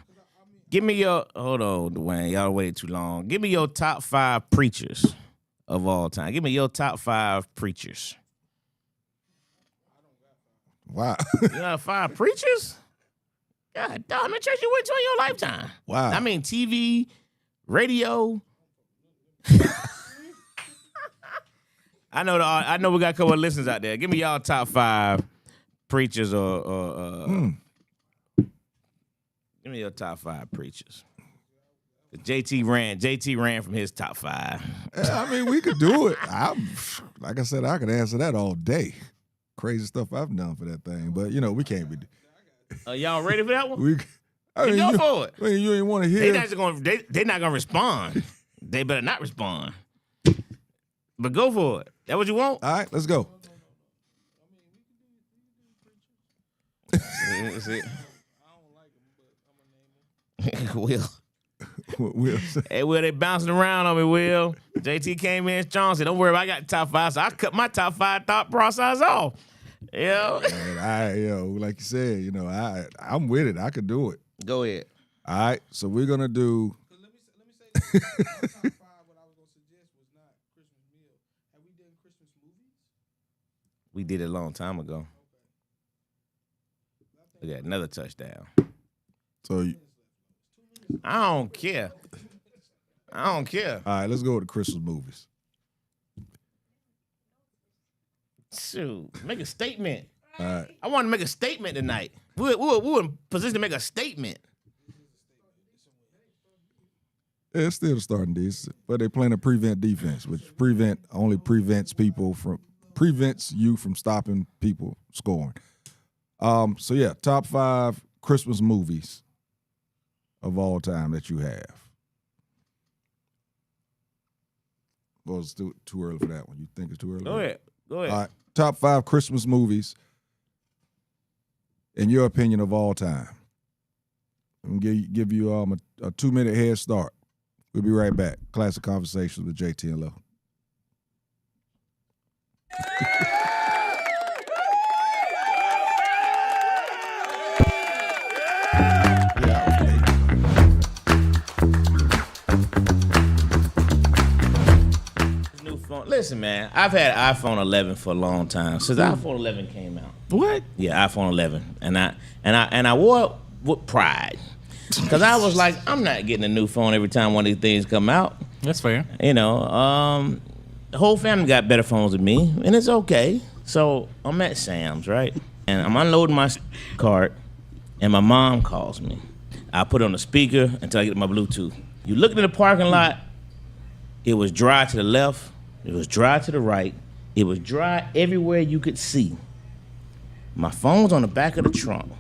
Speaker 3: Give me your. Hold on, Dwayne. Y'all waited too long. Give me your top 5 preachers of all time. Give me your top 5 preachers.
Speaker 2: Wow.
Speaker 3: You got 5 preachers? God damn, how many church you went to in your lifetime?
Speaker 2: Wow.
Speaker 3: I mean, TV, radio. I know we got a couple of listeners out there. Give me y'all top 5 preachers or give me your top 5 preachers. JT ran from his top 5.
Speaker 2: I mean, we could do it. Like I said, I could answer that all day. Crazy stuff I've done for that thing, but we can't be.
Speaker 3: Y'all ready for that one? Go for it.
Speaker 2: I mean, you ain't want to hear.
Speaker 3: They're not gonna respond. They better not respond. But go for it. That what you want?
Speaker 2: All right, let's go.
Speaker 3: That's it. Will.
Speaker 2: Will.
Speaker 3: Hey, Will, they bouncing around on me, Will. JT came in strong, said, don't worry, I got the top 5, so I cut my top 5 thought process off.
Speaker 2: And like you said, I'm with it. I could do it.
Speaker 3: Go ahead.
Speaker 2: All right, so we're gonna do.
Speaker 6: Let me say this. My top 5, what I was gonna suggest was not Christmas meal. Have we done Christmas movies?
Speaker 3: We did it a long time ago. We got another touchdown.
Speaker 2: So,
Speaker 3: I don't care.
Speaker 2: all right, let's go with the Christmas movies.
Speaker 3: Shoot, make a statement.
Speaker 2: All right.
Speaker 3: I want to make a statement tonight. We're in position to make a statement.
Speaker 2: Yeah, it's still the starting defense, but they're playing a prevent defense, which only prevents you from stopping people scoring. So yeah, top 5 Christmas movies of all time that you have. Well, it's too early for that one. You think it's too early?
Speaker 3: Go ahead.
Speaker 2: All right, top 5 Christmas movies in your opinion of all time. I'm gonna give you a 2-minute head start. We'll be right back. Classic Conversations with Jae Tea and Lo.
Speaker 3: New phone. Listen, man, I've had iPhone 11 for a long time since iPhone 11 came out.
Speaker 4: What?
Speaker 3: Yeah, iPhone 11, and I wore it with pride because I was like, I'm not getting a new phone every time one of these things come out.
Speaker 4: That's fair.
Speaker 3: The whole family got better phones than me, and it's okay. So I'm at Sam's, right? And I'm unloading my cart, and my mom calls me. I put it on the speaker until I get my Bluetooth. You look in the parking lot, it was dry to the left, it was dry to the right, it was dry everywhere you could see. My phone's on the back of the trunk.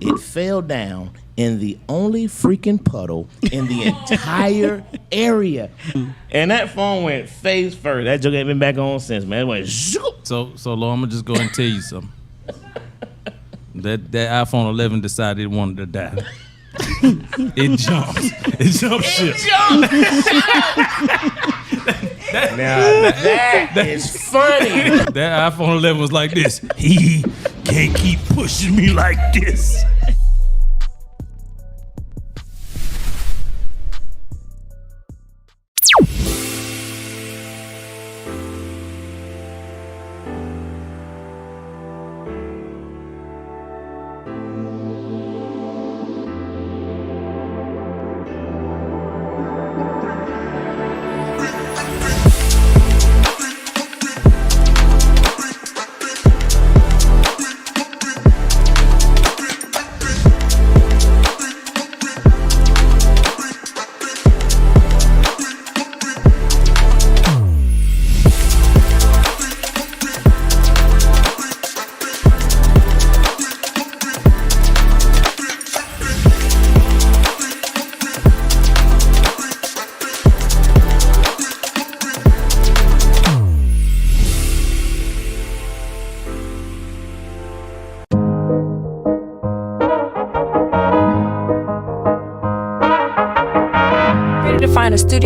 Speaker 3: It fell down in the only freaking puddle in the entire area. And that phone went face first. That joke ain't been back on since, man. It went zoop.
Speaker 4: So Lo, I'm gonna just go and tell you something. That iPhone 11 decided it wanted to die. It jumped. It jumped ship.
Speaker 3: That is funny.
Speaker 4: That iPhone 11 was like this. He can't keep pushing me like this.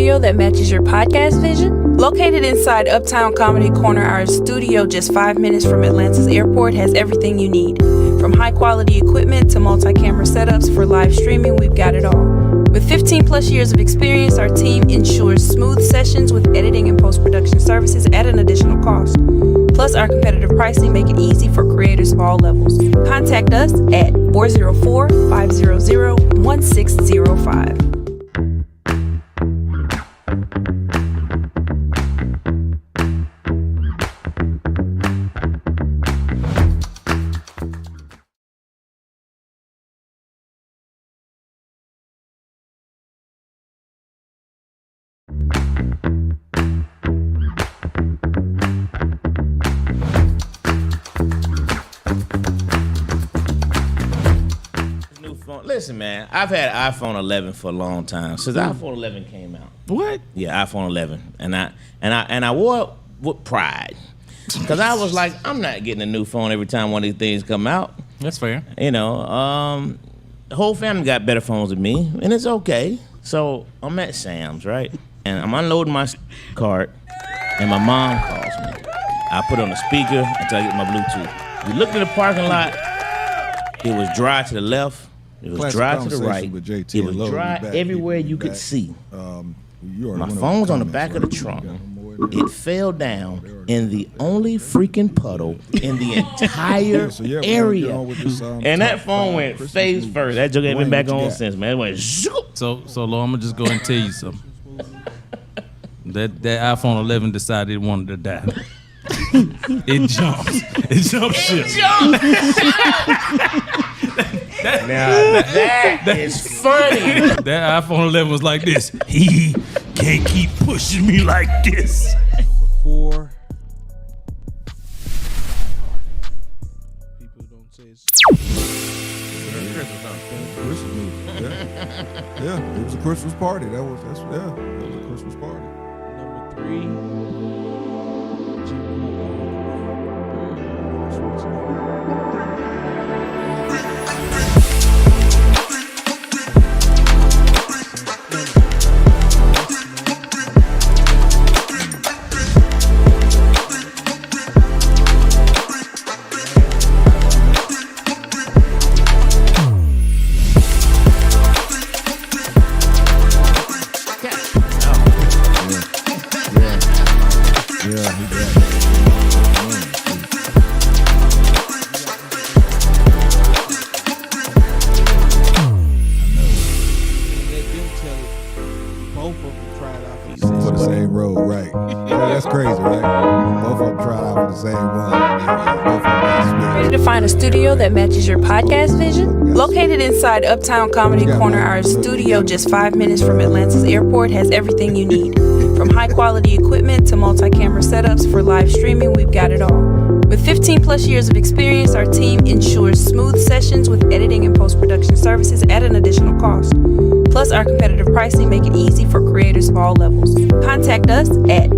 Speaker 5: studio that matches your podcast vision? Located inside Uptown Comedy Corner, our studio just 5 minutes from Atlanta's airport has everything you need. From high-quality equipment to multi-camera setups for live streaming, we've got it all. With 15 plus years of experience, our team ensures smooth sessions with editing and post-production services at an additional cost. Plus, our competitive pricing make it easy for creators of all levels. Contact us at 404-500-1605.
Speaker 3: Listen, man, I've had iPhone 11 for a long time since iPhone 11 came out.
Speaker 4: What?
Speaker 3: Yeah, iPhone 11, and I wore it with pride because I was like, I'm not getting a new phone every time one of these things come out.
Speaker 4: That's fair.
Speaker 3: You know, the whole family got better phones than me, and it's okay. So I'm at Sam's, right, and I'm unloading my cart, and my mom calls me. I put on the speaker until I get my Bluetooth. We looked at the parking lot. It was dry to the left. It was
Speaker 2: Classic
Speaker 3: dry to the
Speaker 2: Konversations
Speaker 3: right.
Speaker 2: with Jae Tea
Speaker 3: It was
Speaker 2: and Lo.
Speaker 3: dry
Speaker 2: We back.
Speaker 3: everywhere
Speaker 2: We
Speaker 3: you could
Speaker 2: back.
Speaker 3: see.
Speaker 2: You already
Speaker 3: My
Speaker 2: went over
Speaker 3: phone's on the
Speaker 2: comments,
Speaker 3: back of the
Speaker 2: right?
Speaker 3: trunk.
Speaker 2: You got one more?
Speaker 3: It fell down in the only freaking puddle in the entire
Speaker 2: So, yeah, we're gonna get
Speaker 3: area.
Speaker 2: on with this,
Speaker 3: And that
Speaker 2: top
Speaker 3: phone
Speaker 2: five
Speaker 3: went
Speaker 2: Christmas
Speaker 3: face
Speaker 2: movies.
Speaker 3: first. That joke ain't been
Speaker 2: Dwayne,
Speaker 3: back
Speaker 2: what you
Speaker 3: on
Speaker 2: got?
Speaker 3: since, man. It went zoop.
Speaker 4: So Lo, I'm gonna just go and tell you something. That iPhone 11 decided it wanted to die. It jumped. It jumped ship.
Speaker 3: Now that is funny.
Speaker 4: That iPhone 11 was like this. He can't keep pushing me like this.
Speaker 6: Number 4. People don't say it's
Speaker 2: Christmas movie. Yeah. Yeah, it was a Christmas party. That was a Christmas party.
Speaker 6: number 3.
Speaker 2: Yeah, he did.
Speaker 6: Let them tell it. Both of them tried out for the same
Speaker 2: For the same road, right. Yeah, that's crazy, right? Both of them tried out for the same one. Yeah, both of them got
Speaker 5: Ready
Speaker 2: split.
Speaker 5: to find a studio that matches your podcast vision? Located inside Uptown Comedy Corner, our studio just 5 minutes from Atlanta's airport has everything you need. From high-quality equipment to multi-camera setups for live streaming, we've got it all. With 15 plus years of experience, our team ensures smooth sessions with editing and post-production services at an additional cost. Plus, our competitive pricing make it easy for creators of all levels. Contact us at